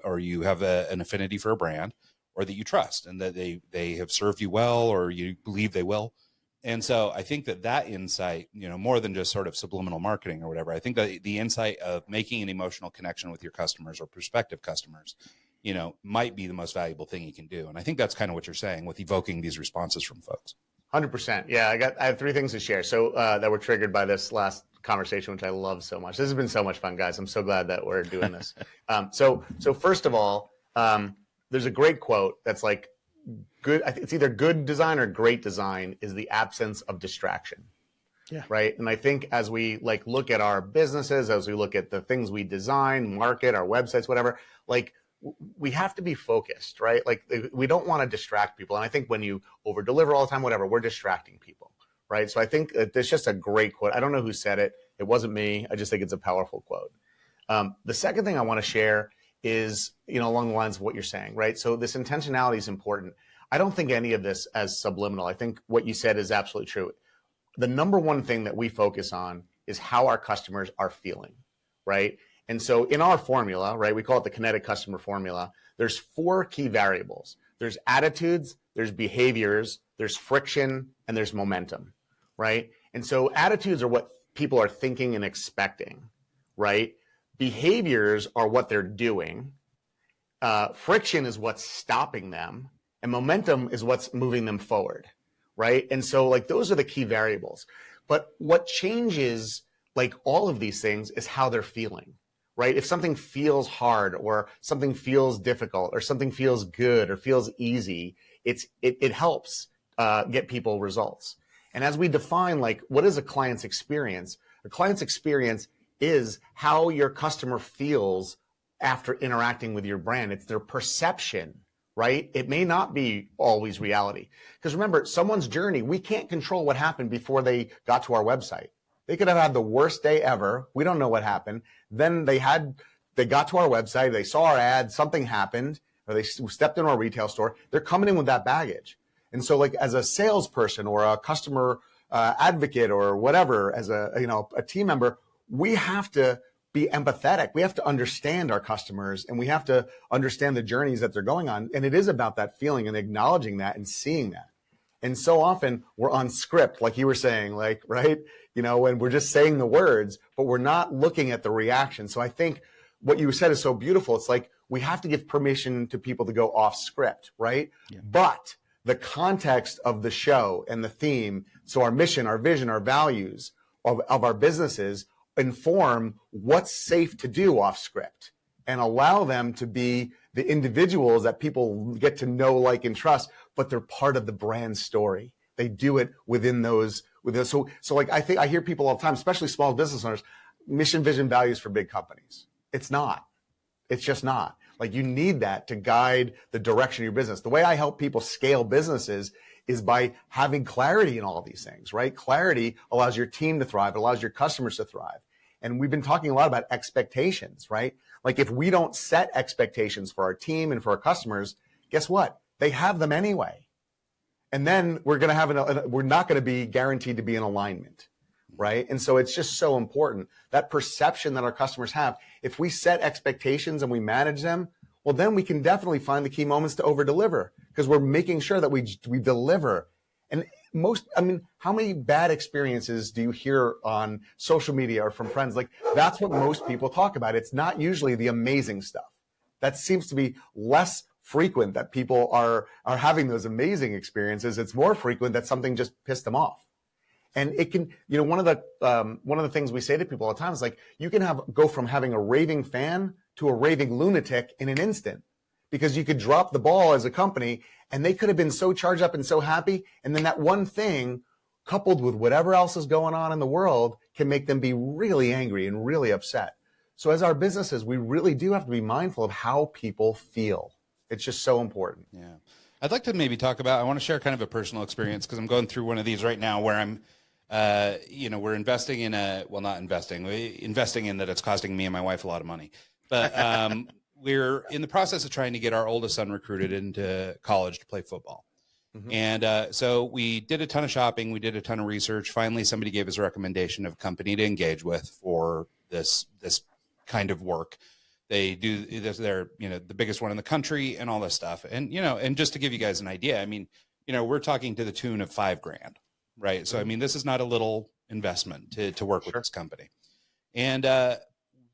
or you have an affinity for a brand, or that you trust, and that they have served you well, or you believe they will. And so I think that insight, more than just sort of subliminal marketing or whatever, I think that the insight of making an emotional connection with your customers or prospective customers, might be the most valuable thing you can do. And I think that's kind of what you're saying with evoking these responses from folks. 100%. Yeah, I have 3 things to share. So that were triggered by this last conversation, which I love so much. This has been so much fun, guys. I'm so glad that we're doing this. So first of all, there's a great quote that's like, good. I think it's either good design or great design is the absence of distraction. Yeah. Right. And I think as we look at our businesses, as we look at the things we design, market, our websites, whatever, we have to be focused, right? We don't want to distract people. And I think when you over deliver all the time, whatever, we're distracting people. Right. So I think there's just a great quote. I don't know who said it. It wasn't me. I just think it's a powerful quote. The second thing I want to share is, along the lines of what you're saying, right? So this intentionality is important. I don't think any of this as subliminal. I think what you said is absolutely true. The number one thing that we focus on is how our customers are feeling, right? And so in our formula, right, we call it the kinetic customer formula. There's 4 key variables. There's attitudes, there's behaviors, there's friction, and there's momentum, right? And so attitudes are what people are thinking and expecting, right? Behaviors are what they're doing. Friction is what's stopping them, and momentum is what's moving them forward, right? And so like those are the key variables. But what changes like all of these things is how they're feeling, right? If something feels hard or something feels difficult or something feels good or feels easy, it helps get people results. And as we define like what is a client's experience, a client's experience is how your customer feels after interacting with your brand. It's their perception, right? It may not be always reality. Because remember, someone's journey, we can't control what happened before they got to our website. They could have had the worst day ever. We don't know what happened. Then they got to our website, they saw our ad, something happened, or they stepped into our retail store. They're coming in with that baggage. And so like as a salesperson or a customer advocate or whatever, as a team member, we have to be empathetic. We have to understand our customers, and we have to understand the journeys that they're going on. And it is about that feeling and acknowledging that and seeing that. And so often we're on script, like you were saying, like, right? When we're just saying the words, but we're not looking at the reaction. So I think what you said is so beautiful. It's like we have to give permission to people to go off script, right? Yeah. But the context of the show and the theme, so our mission, our vision, our values of our businesses inform what's safe to do off script and allow them to be the individuals that people get to know, like, and trust, but they're part of the brand story. They do it within those. So like I think I hear people all the time, especially small business owners, mission, vision, values for big companies. It's not. It's just not. Like you need that to guide the direction of your business. The way I help people scale businesses is by having clarity in all of these things, right? Clarity allows your team to thrive. It allows your customers to thrive. And we've been talking a lot about expectations, right? Like if we don't set expectations for our team and for our customers, guess what? They have them anyway. And then we're not going to be guaranteed to be in alignment, right? And so it's just so important, that perception that our customers have. If we set expectations and we manage them, well, then we can definitely find the key moments to over deliver, because we're making sure that we deliver. And how many bad experiences do you hear on social media or from friends? Like that's what most people talk about. It's not usually the amazing stuff. That seems to be less frequent, that people are having those amazing experiences. It's more frequent that something just pissed them off. And it can, one of the things we say to people all the time is like, you can go from having a raving fan to a raving lunatic in an instant, because you could drop the ball as a company and they could have been so charged up and so happy. And then that one thing, coupled with whatever else is going on in the world, can make them be really angry and really upset. So as our businesses, we really do have to be mindful of how people feel. It's just so important. Yeah. I'd like to maybe talk about, I want to share kind of a personal experience, because I'm going through one of these right now where I'm, we're investing in investing in that it's costing me and my wife a lot of money. But we're in the process of trying to get our oldest son recruited into college to play football. Mm-hmm. And so we did a ton of shopping. We did a ton of research. Finally, somebody gave us a recommendation of a company to engage with for this kind of work. They do this, they're, the biggest one in the country and all this stuff. And, and just to give you guys an idea, we're talking to the tune of $5,000, right? So, this is not a little investment to work with this company. And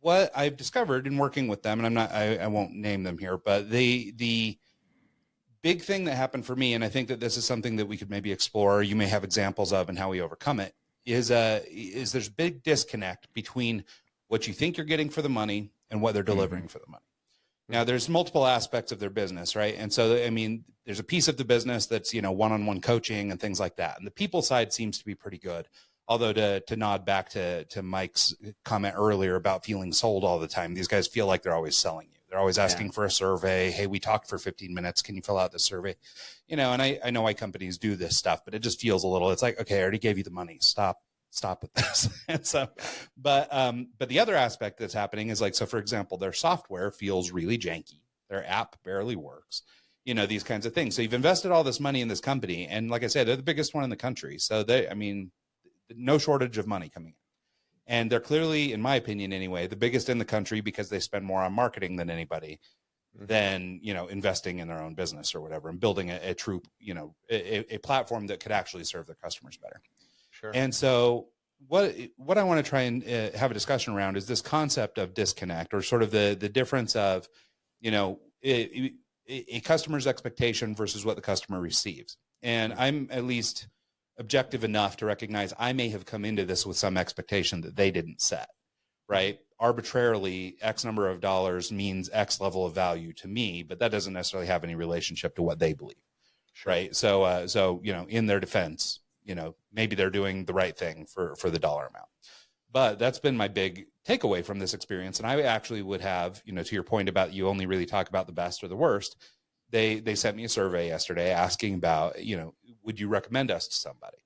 what I've discovered in working with them, and I won't name them here, but the big thing that happened for me, and I think that this is something that we could maybe explore, or you may have examples of and how we overcome it, is there's a big disconnect between what you think you're getting for the money and what they're delivering for the money. Now, there's multiple aspects of their business, right? And so, there's a piece of the business that's, one-on-one coaching and things like that. And the people side seems to be pretty good. Although to nod back to Mike's comment earlier about feeling sold all the time, these guys feel like they're always selling you. They're always asking for a survey. Hey, we talked for 15 minutes. Can you fill out the survey? And I know why companies do this stuff, but it just feels a little, it's like, okay, I already gave you the money. Stop with this. And so, but the other aspect that's happening is like, so for example, their software feels really janky. Their app barely works, these kinds of things. So you've invested all this money in this company. And like I said, they're the biggest one in the country. So no shortage of money coming in. And they're clearly, in my opinion anyway, the biggest in the country because they spend more on marketing than anybody, than, investing in their own business or whatever, and building a true, a platform that could actually serve their customers better. Sure. And so what I want to try and have a discussion around is this concept of disconnect, or sort of the difference of, a customer's expectation versus what the customer receives. And I'm at least objective enough to recognize I may have come into this with some expectation that they didn't set, right? Arbitrarily, X number of dollars means X level of value to me, but that doesn't necessarily have any relationship to what they believe, Sure. right? So, in their defense, maybe they're doing the right thing for the dollar amount. But that's been my big takeaway from this experience. And I actually would have, to your point about you only really talk about the best or the worst. They sent me a survey yesterday asking about, would you recommend us to somebody?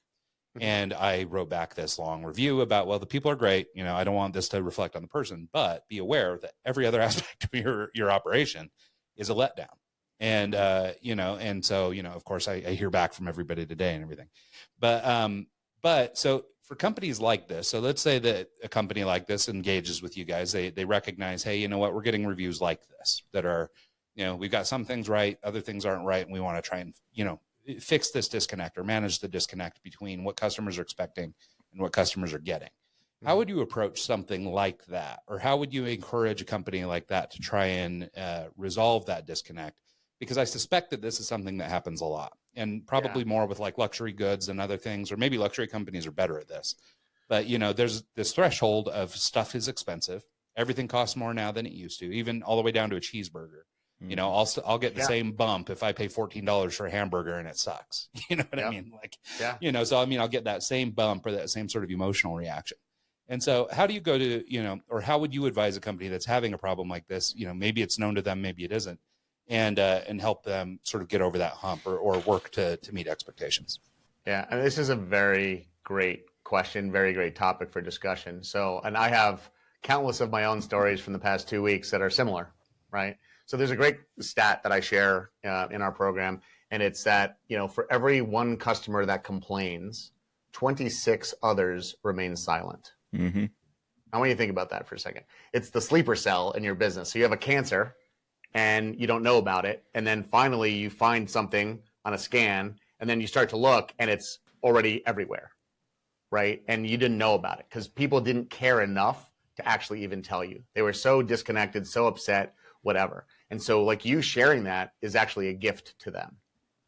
Mm-hmm. And I wrote back this long review about, well, the people are great. I don't want this to reflect on the person, but be aware that every other aspect of your operation is a letdown. And, and so, of course I hear back from everybody today and everything, but so for companies like this, so let's say that a company like this engages with you guys, they recognize, hey, you know what, we're getting reviews like this that are, we've got some things right, other things aren't right. And we want to try and, fix this disconnect or manage the disconnect between what customers are expecting and what customers are getting. How would you approach something like that? Or how would you encourage a company like that to try and resolve that disconnect? Because I suspect that this is something that happens a lot, and probably more with like luxury goods and other things, or maybe luxury companies are better at this. But, there's this threshold of stuff is expensive. Everything costs more now than it used to, even all the way down to a cheeseburger. I'll get the same bump if I pay $14 for a hamburger and it sucks. You know what I mean? So I'll get that same bump or that same sort of emotional reaction. And so how do you go to, or how would you advise a company that's having a problem like this? Maybe it's known to them, maybe it isn't, and help them sort of get over that hump or work to meet expectations? Yeah. And this is a very great question, very great topic for discussion. So, and I have countless of my own stories from the past 2 weeks that are similar, right? So there's a great stat that I share in our program, and it's that, for every one customer that complains, 26 others remain silent. Mm-hmm. I want you to think about that for a second. It's the sleeper cell in your business. So you have a cancer and you don't know about it. And then finally you find something on a scan, and then you start to look and it's already everywhere, right? And you didn't know about it because people didn't care enough to actually even tell you. They were so disconnected, so upset, whatever. And so like you sharing that is actually a gift to them.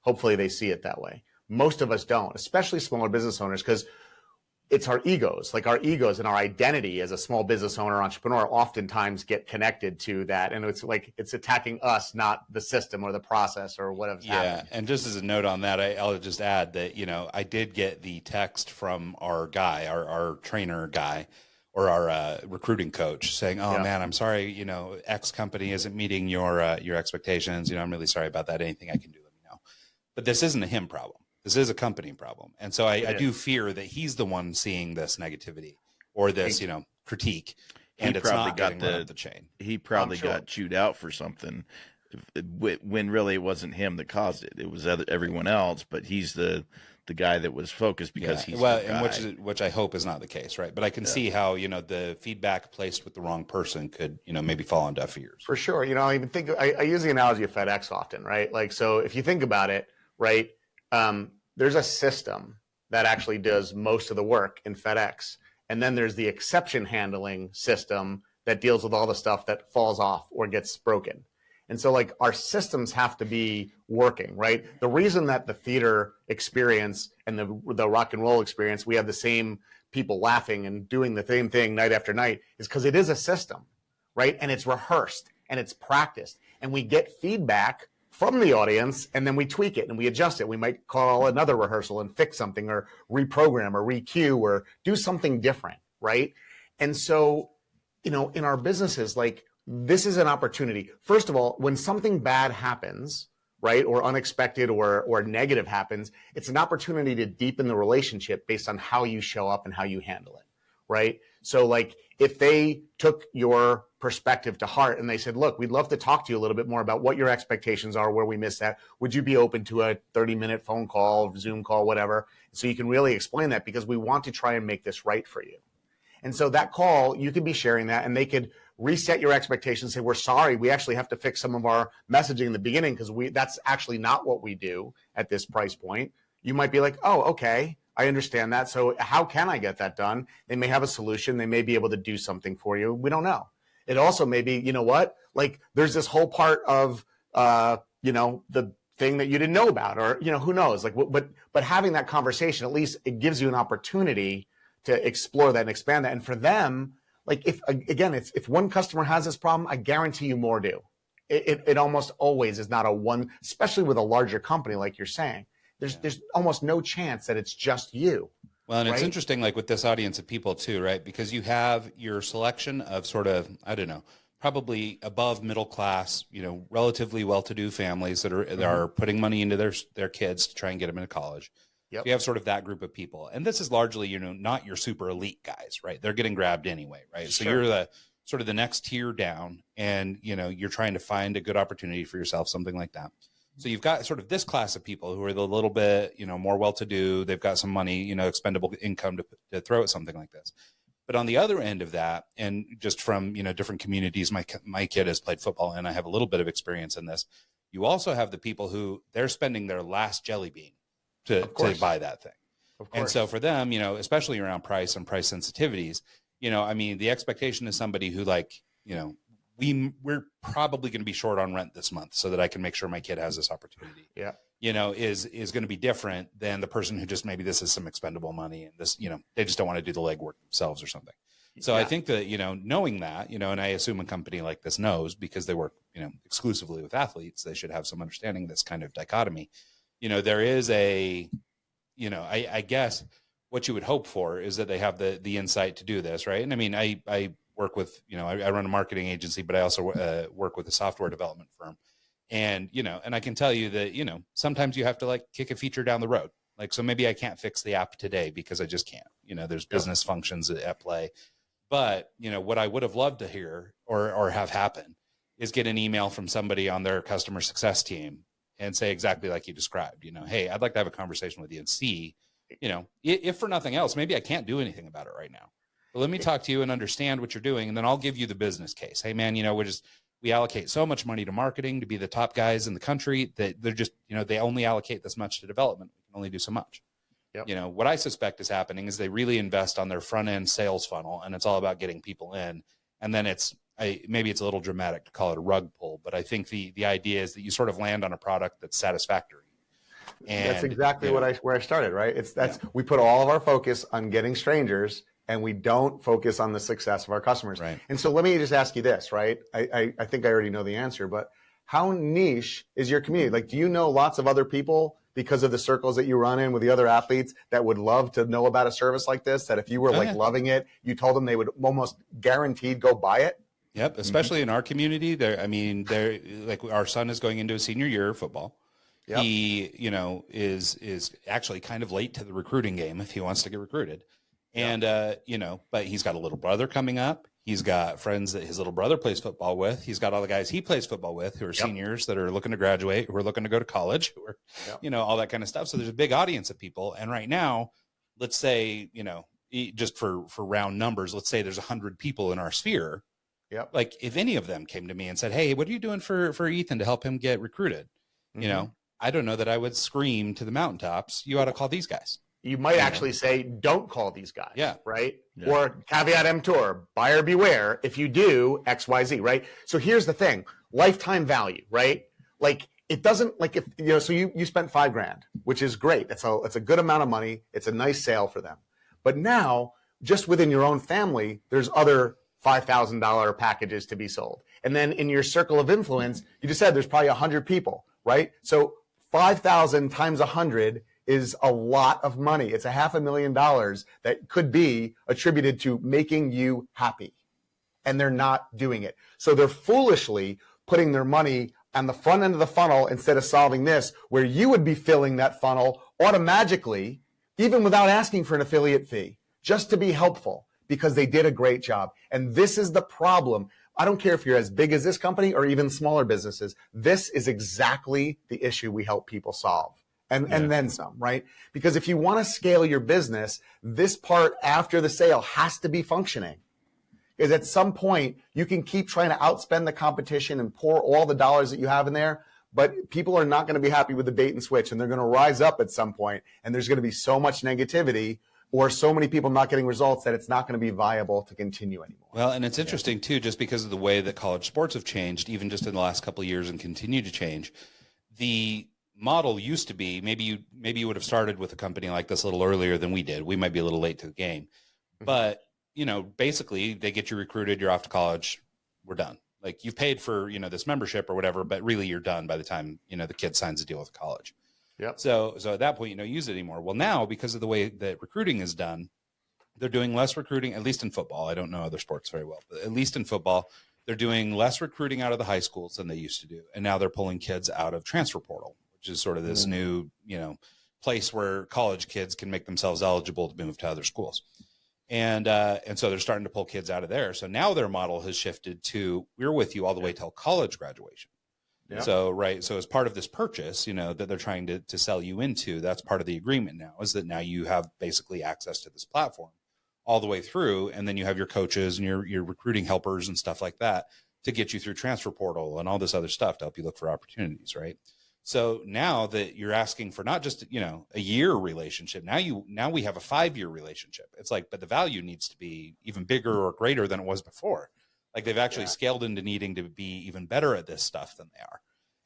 Hopefully they see it that way. Most of us don't, especially smaller business owners, because it's our egos, like our egos and our identity as a small business owner, entrepreneur, oftentimes get connected to that. And it's like, it's attacking us, not the system or the process or whatever's happening. And just as a note on that, I'll just add that, I did get the text from our guy, our trainer guy, or our recruiting coach saying, man, I'm sorry, X company isn't meeting your expectations. I'm really sorry about that. Anything I can do, let me know. But this isn't a him problem. This is a company problem. And so I do fear that he's the one seeing this negativity or this, critique. And it's not getting run up the chain. He probably got chewed out for something when really it wasn't him that caused it. It was everyone else, but he's the guy that was focused because he's and which I hope is not the case, right? But I can see how the feedback placed with the wrong person could maybe fall on deaf ears. For sure. I even think I use the analogy of FedEx often, right? Like, so if you think about it, right, there's a system that actually does most of the work in FedEx, and then there's the exception handling system that deals with all the stuff that falls off or gets broken. And so like our systems have to be working, right? The reason that the theater experience and the rock and roll experience, we have the same people laughing and doing the same thing night after night is because it is a system, right? And it's rehearsed and it's practiced, and we get feedback from the audience and then we tweak it and we adjust it. We might call another rehearsal and fix something or reprogram or re-cue or do something different, right? And so, in our businesses, like, this is an opportunity. First of all, when something bad happens, right, or unexpected or negative happens, it's an opportunity to deepen the relationship based on how you show up and how you handle it, right? So like if they took your perspective to heart and they said, look, we'd love to talk to you a little bit more about what your expectations are, where we missed that. Would you be open to a 30-minute phone call, Zoom call, whatever? So you can really explain that because we want to try and make this right for you. And so that call, you could be sharing that and they could reset your expectations, say, we're sorry, we actually have to fix some of our messaging in the beginning because that's actually not what we do at this price point. You might be like, oh, okay, I understand that. So how can I get that done? They may have a solution. They may be able to do something for you. We don't know. It also may be, you know what, like there's this whole part of, the thing that you didn't know about, or, who knows, like, but having that conversation, at least it gives you an opportunity to explore that and expand that. And for them, like if one customer has this problem, I guarantee you more do. It almost always is not a one, especially with a larger company, like you're saying, there's almost no chance that it's just you. Well, and right? It's interesting, like with this audience of people too, right? Because you have your selection of sort of, I don't know, probably above middle class, relatively well-to-do families that are putting money into their kids to try and get them into college. Yep. So you have sort of that group of people. And this is largely, not your super elite guys, right? They're getting grabbed anyway, right? So Sure. you're the sort of the next tier down, and, you're trying to find a good opportunity for yourself, something like that. So you've got sort of this class of people who are the little bit, more well-to-do. They've got some money, expendable income to throw at something like this. But on the other end of that, and just from, different communities, my kid has played football, and I have a little bit of experience in this. You also have the people who they're spending their last jelly bean to buy that thing. And so for them, especially around price and price sensitivities, the expectation is somebody who we're probably going to be short on rent this month so that I can make sure my kid has this opportunity. Yeah. Is going to be different than the person who just maybe this is some expendable money and this, they just don't want to do the legwork themselves or something. So I think that, knowing that, and I assume a company like this knows because they work, exclusively with athletes, they should have some understanding of this kind of dichotomy. There is I guess what you would hope for is that they have the insight to do this. Right. And I work with, I run a marketing agency, but I also work with a software development firm. And, and I can tell you that, sometimes you have to kick a feature down the road. So maybe I can't fix the app today because I just can't, there's business functions at play. But, what I would have loved to hear or have happen is get an email from somebody on their customer success team and say exactly like you described, hey, I'd like to have a conversation with you and see, if for nothing else, maybe I can't do anything about it right now. But let me talk to you and understand what you're doing. And then I'll give you the business case. Hey, man, we allocate so much money to marketing to be the top guys in the country that they're just, they only allocate this much to development. We can only do so much. Yep. What I suspect is happening is they really invest on their front end sales funnel, and it's all about getting people in. And then maybe it's a little dramatic to call it a rug pull, but I think the idea is that you sort of land on a product that's satisfactory. And that's exactly where I started, right? We put all of our focus on getting strangers, and we don't focus on the success of our customers. Right. And so let me just ask you this, right? I think I already know the answer, but how niche is your community? Do you know lots of other people because of the circles that you run in with the other athletes that would love to know about a service like this, that if you were loving it, you told them they would almost guaranteed go buy it? Yep. Especially in our community, they're our son is going into his senior year of football. Yep. He, is actually kind of late to the recruiting game if he wants to get recruited. And, but he's got a little brother coming up. He's got friends that his little brother plays football with. He's got all the guys he plays football with who are seniors that are looking to graduate, who are looking to go to college, who are, all that kind of stuff. So there's a big audience of people. And right now, let's say, just for round numbers, let's say there's 100 people in our sphere. Yep. If any of them came to me and said, hey, what are you doing for Ethan to help him get recruited? Mm-hmm. I don't know that I would scream to the mountaintops, you ought to call these guys. You might actually say, don't call these guys. Yeah. Right. Yeah. Or caveat emptor, buyer beware. If you do X, Y, Z. Right. So here's the thing, lifetime value, right? It doesn't so you spent $5,000, which is great. It's a good amount of money. It's a nice sale for them. But now just within your own family, there's other $5,000 packages to be sold. And then in your circle of influence, you just said there's probably 100 people, right? So 5,000 times 100 is a lot of money. It's $500,000 that could be attributed to making you happy. And they're not doing it. So they're foolishly putting their money on the front end of the funnel instead of solving this, where you would be filling that funnel automatically, even without asking for an affiliate fee, just to be helpful because they did a great job. And this is the problem. I don't care if you're as big as this company or even smaller businesses. This is exactly the issue we help people solve. And then some, right? Because if you want to scale your business, this part after the sale has to be functioning. Because at some point, you can keep trying to outspend the competition and pour all the dollars that you have in there. but people are not going to be happy with the bait and switch, and they're going to rise up at some point, and there's going to be so much negativity or so many people not getting results that it's not going to be viable to continue anymore. Well, and it's interesting too, just because of the way that college sports have changed, even just in the last couple of years, and continue to change. The model used to be, maybe you would have started with a company like this a little earlier than we did. We might be a little late to the game, but basically they get you recruited, you're off to college, we're done. Like, you've paid for, this membership or whatever, but really you're done by the time, the kid signs a deal with college. Yep. So at that point, you don't use it anymore. Well, now, because of the way that recruiting is done, they're doing less recruiting, at least in football. I don't know other sports very well, but at least in football, they're doing less recruiting out of the high schools than they used to do. And now they're pulling kids out of transfer portal, which is sort of this new, place where college kids can make themselves eligible to move to other schools. And so they're starting to pull kids out of there. So now their model has shifted to, we're with you all the way till college graduation. Yeah. So as part of this purchase, that they're trying to sell you into, that's part of the agreement now, is that now you have basically access to this platform all the way through. And then you have your coaches and your recruiting helpers and stuff like that to get you through transfer portal and all this other stuff to help you look for opportunities. Right. So now that you're asking for not just, a year relationship, now we have a 5-year relationship. It's like, but the value needs to be even bigger or greater than it was before. Like, they've actually scaled into needing to be even better at this stuff than they are.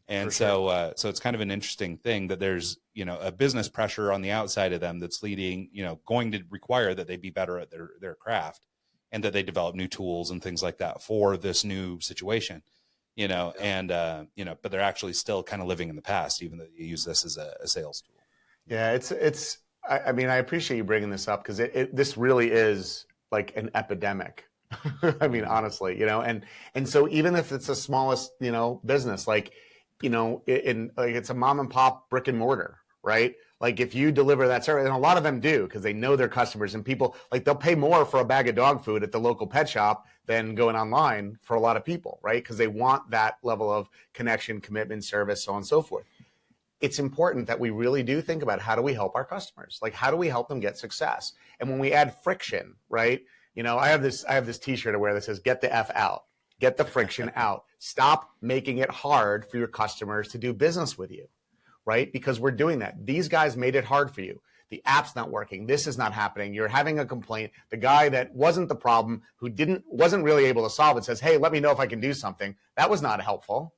And so it's kind of an interesting thing that there's, a business pressure on the outside of them that's leading, going to require that they be better at their craft, and that they develop new tools and things like that for this new situation, but they're actually still kind of living in the past, even though you use this as a sales tool. Yeah, I appreciate you bringing this up, because this really is like an epidemic. I mean, honestly, and so even if it's the smallest, business, like, it's a mom and pop brick and mortar, right? Like, if you deliver that service, and a lot of them do, because they know their customers, and people, like, they'll pay more for a bag of dog food at the local pet shop than going online for a lot of people, right? Because they want that level of connection, commitment, service, so on and so forth. It's important that we really do think about, how do we help our customers? Like, how do we help them get success? And when we add friction, right? I have this T-shirt I wear that says, "Get the F out, get the friction out. Stop making it hard for your customers to do business with you," right? Because we're doing that. These guys made it hard for you. The app's not working. This is not happening. You're having a complaint. The guy that wasn't the problem, who wasn't really able to solve it, says, "Hey, let me know if I can do something." That was not helpful,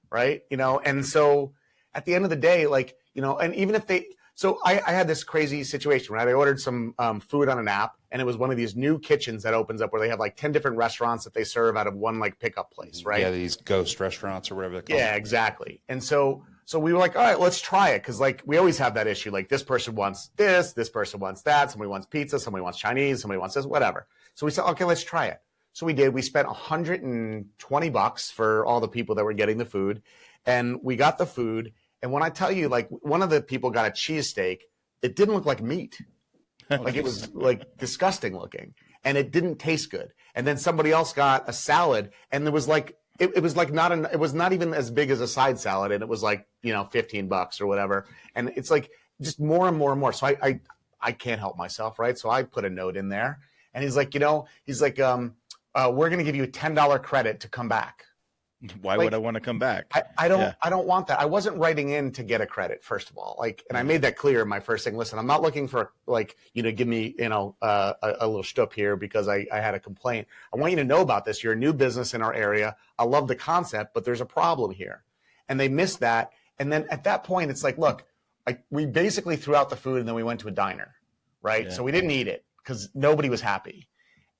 right? And so at the end of the day, like, and even if so I had this crazy situation, right? I ordered some food on an app, and it was one of these new kitchens that opens up where they have like 10 different restaurants that they serve out of one like pickup place, right? Yeah, these ghost restaurants or whatever they're called. Yeah, exactly. And so we were like, all right, let's try it. Because like, we always have that issue. Like, this person wants this person wants that. Somebody wants pizza. Somebody wants Chinese. Somebody wants this, whatever. So we said, okay, let's try it. So we did. We spent $120 for all the people that were getting the food. And we got the food. And when I tell you, like, one of the people got a cheesesteak, it didn't look like meat. Like, it was like disgusting looking, and it didn't taste good. And then somebody else got a salad, and there was like, it was like it was not even as big as a side salad, and it was like, $15 or whatever. And it's like just more and more and more. So I can't help myself, right? So I put a note in there, and he's like, we're going to give you a $10 credit to come back. Why would I want to come back? I don't want that. I wasn't writing in to get a credit, first of all. Like, and I made that clear in my first thing. Listen, I'm not looking for give me, a little shtup here because I had a complaint. I want you to know about this. You're a new business in our area. I love the concept, but there's a problem here. And they missed that. And then at that point, it's like, look, we basically threw out the food, and then we went to a diner, right? Yeah. So we didn't eat it because nobody was happy.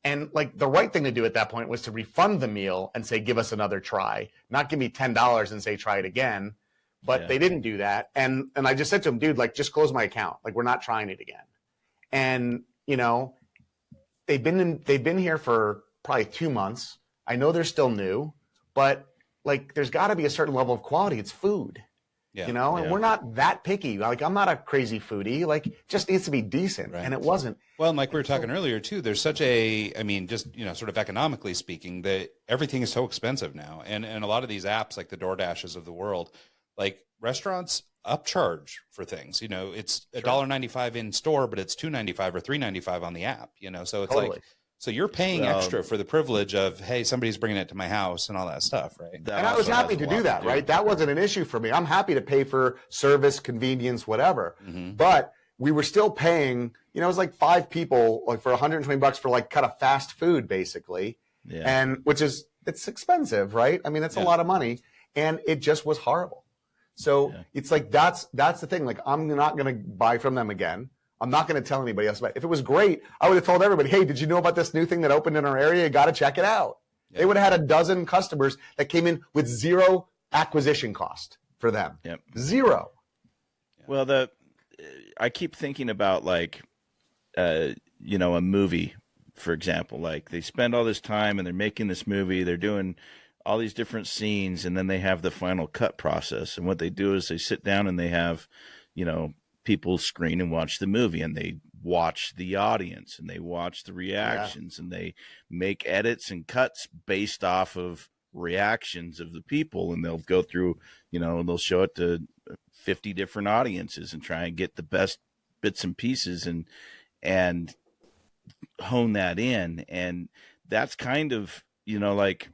And like, the right thing to do at that point was to refund the meal and say, give us another try, not give me $10 and say, try it again. But they didn't do that. And I just said to him, dude, like, just close my account. Like, we're not trying it again. And, they've been here for probably 2 months. I know they're still new, but like, there's got to be a certain level of quality. It's food. And we're not that picky. Like, I'm not a crazy foodie. Like, it just needs to be decent. Right. And it wasn't. Well, and like we were talking earlier too, there's such sort of economically speaking, that everything is so expensive now. And a lot of these apps, like the DoorDashes of the world, like, restaurants upcharge for things. It's $1.95 in store, but it's $2.95 or $3.95 on the app, so it's totally. Like, So you're paying extra for the privilege of, hey, somebody's bringing it to my house and all that stuff, right? And I was happy to do that, right? That wasn't an issue for me. I'm happy to pay for service, convenience, whatever. But we were still paying, it was like 5 people like for $120 for like kind of fast food, basically. Yeah. And it's expensive, right? I mean, it's a lot of money, and it just was horrible. So it's like, that's the thing. Like, I'm not going to buy from them again. I'm not going to tell anybody else about it. If it was great, I would have told everybody, hey, did you know about this new thing that opened in our area? You got to check it out. They would have had a dozen customers that came in with 0 acquisition cost for them. 0. Well, I keep thinking about like, a movie, for example. Like, they spend all this time and they're making this movie. They're doing all these different scenes, and then they have the final cut process. And what they do is they sit down and they have, people screen and watch the movie, and they watch the audience and they watch the reactions, and they make edits and cuts based off of reactions of the people. And they'll go through, they'll show it to 50 different audiences and try and get the best bits and pieces and hone that in. And that's kind of, like,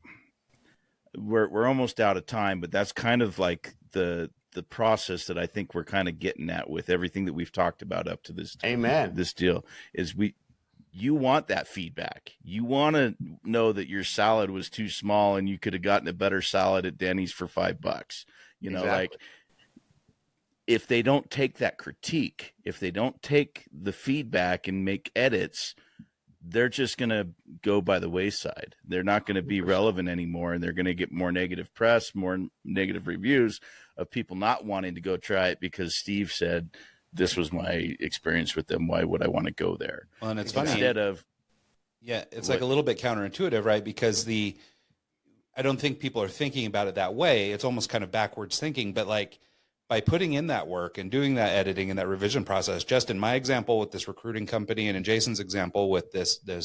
we're almost out of time, but that's kind of like the process that I think we're kind of getting at with everything that we've talked about up to this. Amen. This deal is you want that feedback. You want to know that your salad was too small and you could have gotten a better salad at Denny's for $5. Like, if they don't take that critique, if they don't take the feedback and make edits, they're just going to go by the wayside. They're not going to be relevant anymore, and they're going to get more negative press, more negative reviews of people not wanting to go try it because Steve said, this was my experience with them. Why would I want to go there? Well, and it's funny. Instead of, it's like a little bit counterintuitive, right? Because I don't think people are thinking about it that way. It's almost kind of backwards thinking, but like, by putting in that work and doing that editing and that revision process, just in my example with this recruiting company, and in Jason's example with this food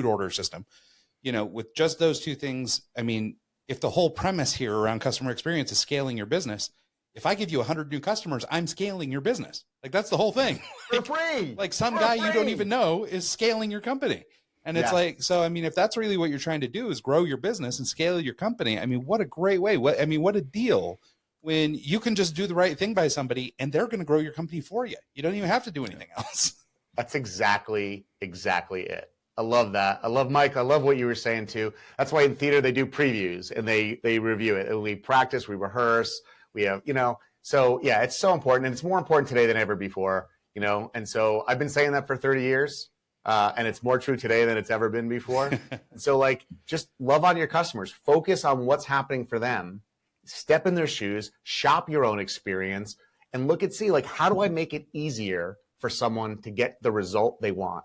order system, with just those 2 things. I mean, if the whole premise here around customer experience is scaling your business, if I give you 100 new customers, I'm scaling your business. Like, that's the whole thing. For free. Like, some guy you don't even know is scaling your company. And it's like, so, I mean, if that's really what you're trying to do is grow your business and scale your company, I mean, what a great way. What a deal when you can just do the right thing by somebody and they're going to grow your company for you. You don't even have to do anything else. That's exactly it. I love that. I love Mike. I love what you were saying too. That's why in theater they do previews and they review it. And we practice, we rehearse, we have, so yeah, it's so important. And it's more important today than ever before, and so I've been saying that for 30 years. And it's more true today than it's ever been before. So, like, just love on your customers. Focus on what's happening for them. Step in their shoes. Shop your own experience. And see, like, how do I make it easier for someone to get the result they want?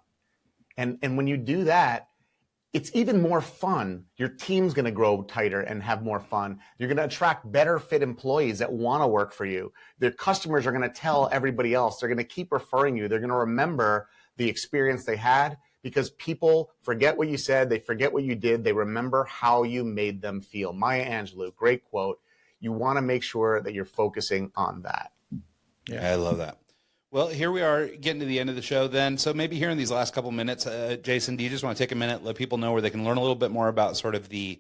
And when you do that, it's even more fun. Your team's going to grow tighter and have more fun. You're going to attract better fit employees that want to work for you. Their customers are going to tell everybody else. They're going to keep referring you. They're going to remember the experience they had, because people forget what you said. They forget what you did. They remember how you made them feel. Maya Angelou, great quote. You want to make sure that you're focusing on that. Yeah, I love that. Well, here we are getting to the end of the show then. So maybe here in these last couple minutes, Jason, do you just want to take a minute, let people know where they can learn a little bit more about sort of the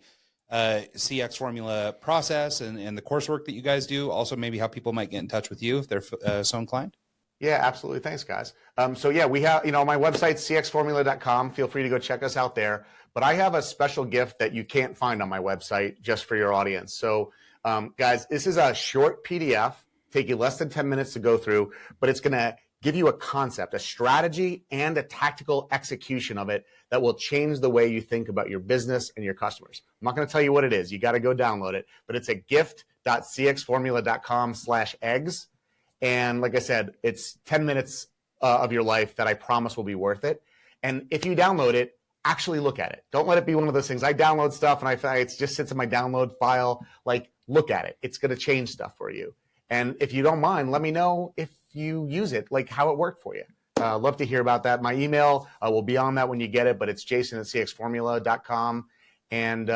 CX formula process and the coursework that you guys do? Also, maybe how people might get in touch with you if they're so inclined. Yeah, absolutely. Thanks, guys. So yeah, we have, my website's cxformula.com. Feel free to go check us out there. But I have a special gift that you can't find on my website just for your audience. So guys, this is a short PDF, take you less than 10 minutes to go through, but it's going to give you a concept, a strategy, and a tactical execution of it that will change the way you think about your business and your customers. I'm not going to tell you what it is. You got to go download it, but it's at gift.cxformula.com/eggs. And like I said, it's 10 minutes of your life that I promise will be worth it. And if you download it, actually look at it. Don't let it be one of those things. I download stuff and it just sits in my download file. Like, look at it. It's going to change stuff for you. And if you don't mind, let me know if you use it, like how it worked for you. Love to hear about that. My email will be on that when you get it, but it's jason@cxformula.com. And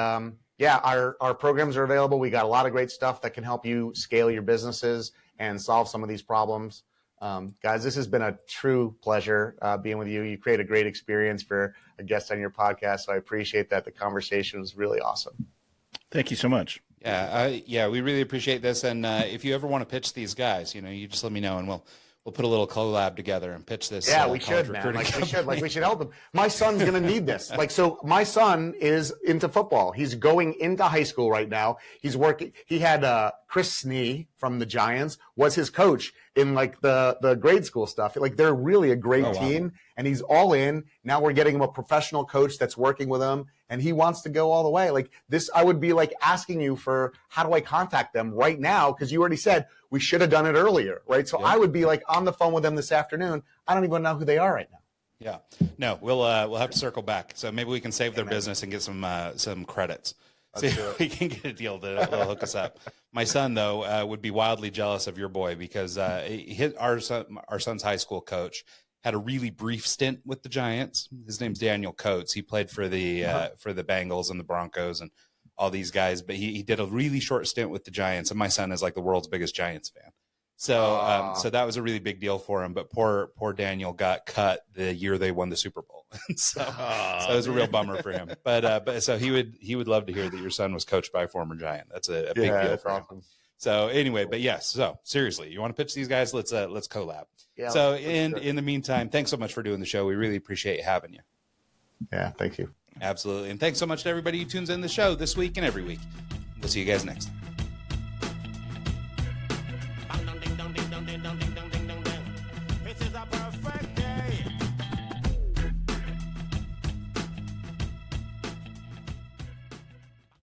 yeah, our programs are available. We got a lot of great stuff that can help you scale your businesses and solve some of these problems. Guys, this has been a true pleasure being with you. You create a great experience for a guest on your podcast, so I appreciate that. The conversation was really awesome. Thank you so much. Yeah, we really appreciate this. And if you ever want to pitch these guys, you just let me know, and we'll put a little collab together and pitch this. Yeah, we should, man. We should help them. My son's going to need this. So my son is into football. He's going into high school right now. He's working. He had Chris Snee from the Giants was his coach in the grade school stuff. They're really a great team, and he's all in. Now we're getting him a professional coach that's working with him, and he wants to go all the way. I would be asking you for how do I contact them right now? Because you already said we should have done it earlier, right? So I would be on the phone with them this afternoon. I don't even know who they are right now. Yeah, no, we'll have to circle back. So maybe we can save their business and get some credits. See if we can get a deal that'll hook us up. My son, though, would be wildly jealous of your boy because our son's high school coach had a really brief stint with the Giants. His name's Daniel Coates. He played for the Bengals and the Broncos and all these guys, but he did a really short stint with the Giants. And my son is the world's biggest Giants fan. So that was a really big deal for him. But poor Daniel got cut the year they won the Super Bowl. so it was a real bummer for him. But so he would love to hear that your son was coached by a former Giant. That's a big deal for him. Awesome. So anyway, but yes. So seriously, you want to pitch these guys? Let's collab. Yeah, so in the meantime, thanks so much for doing the show. We really appreciate having you. Yeah, thank you. Absolutely. And thanks so much to everybody who tunes in the show this week and every week. We'll see you guys next time.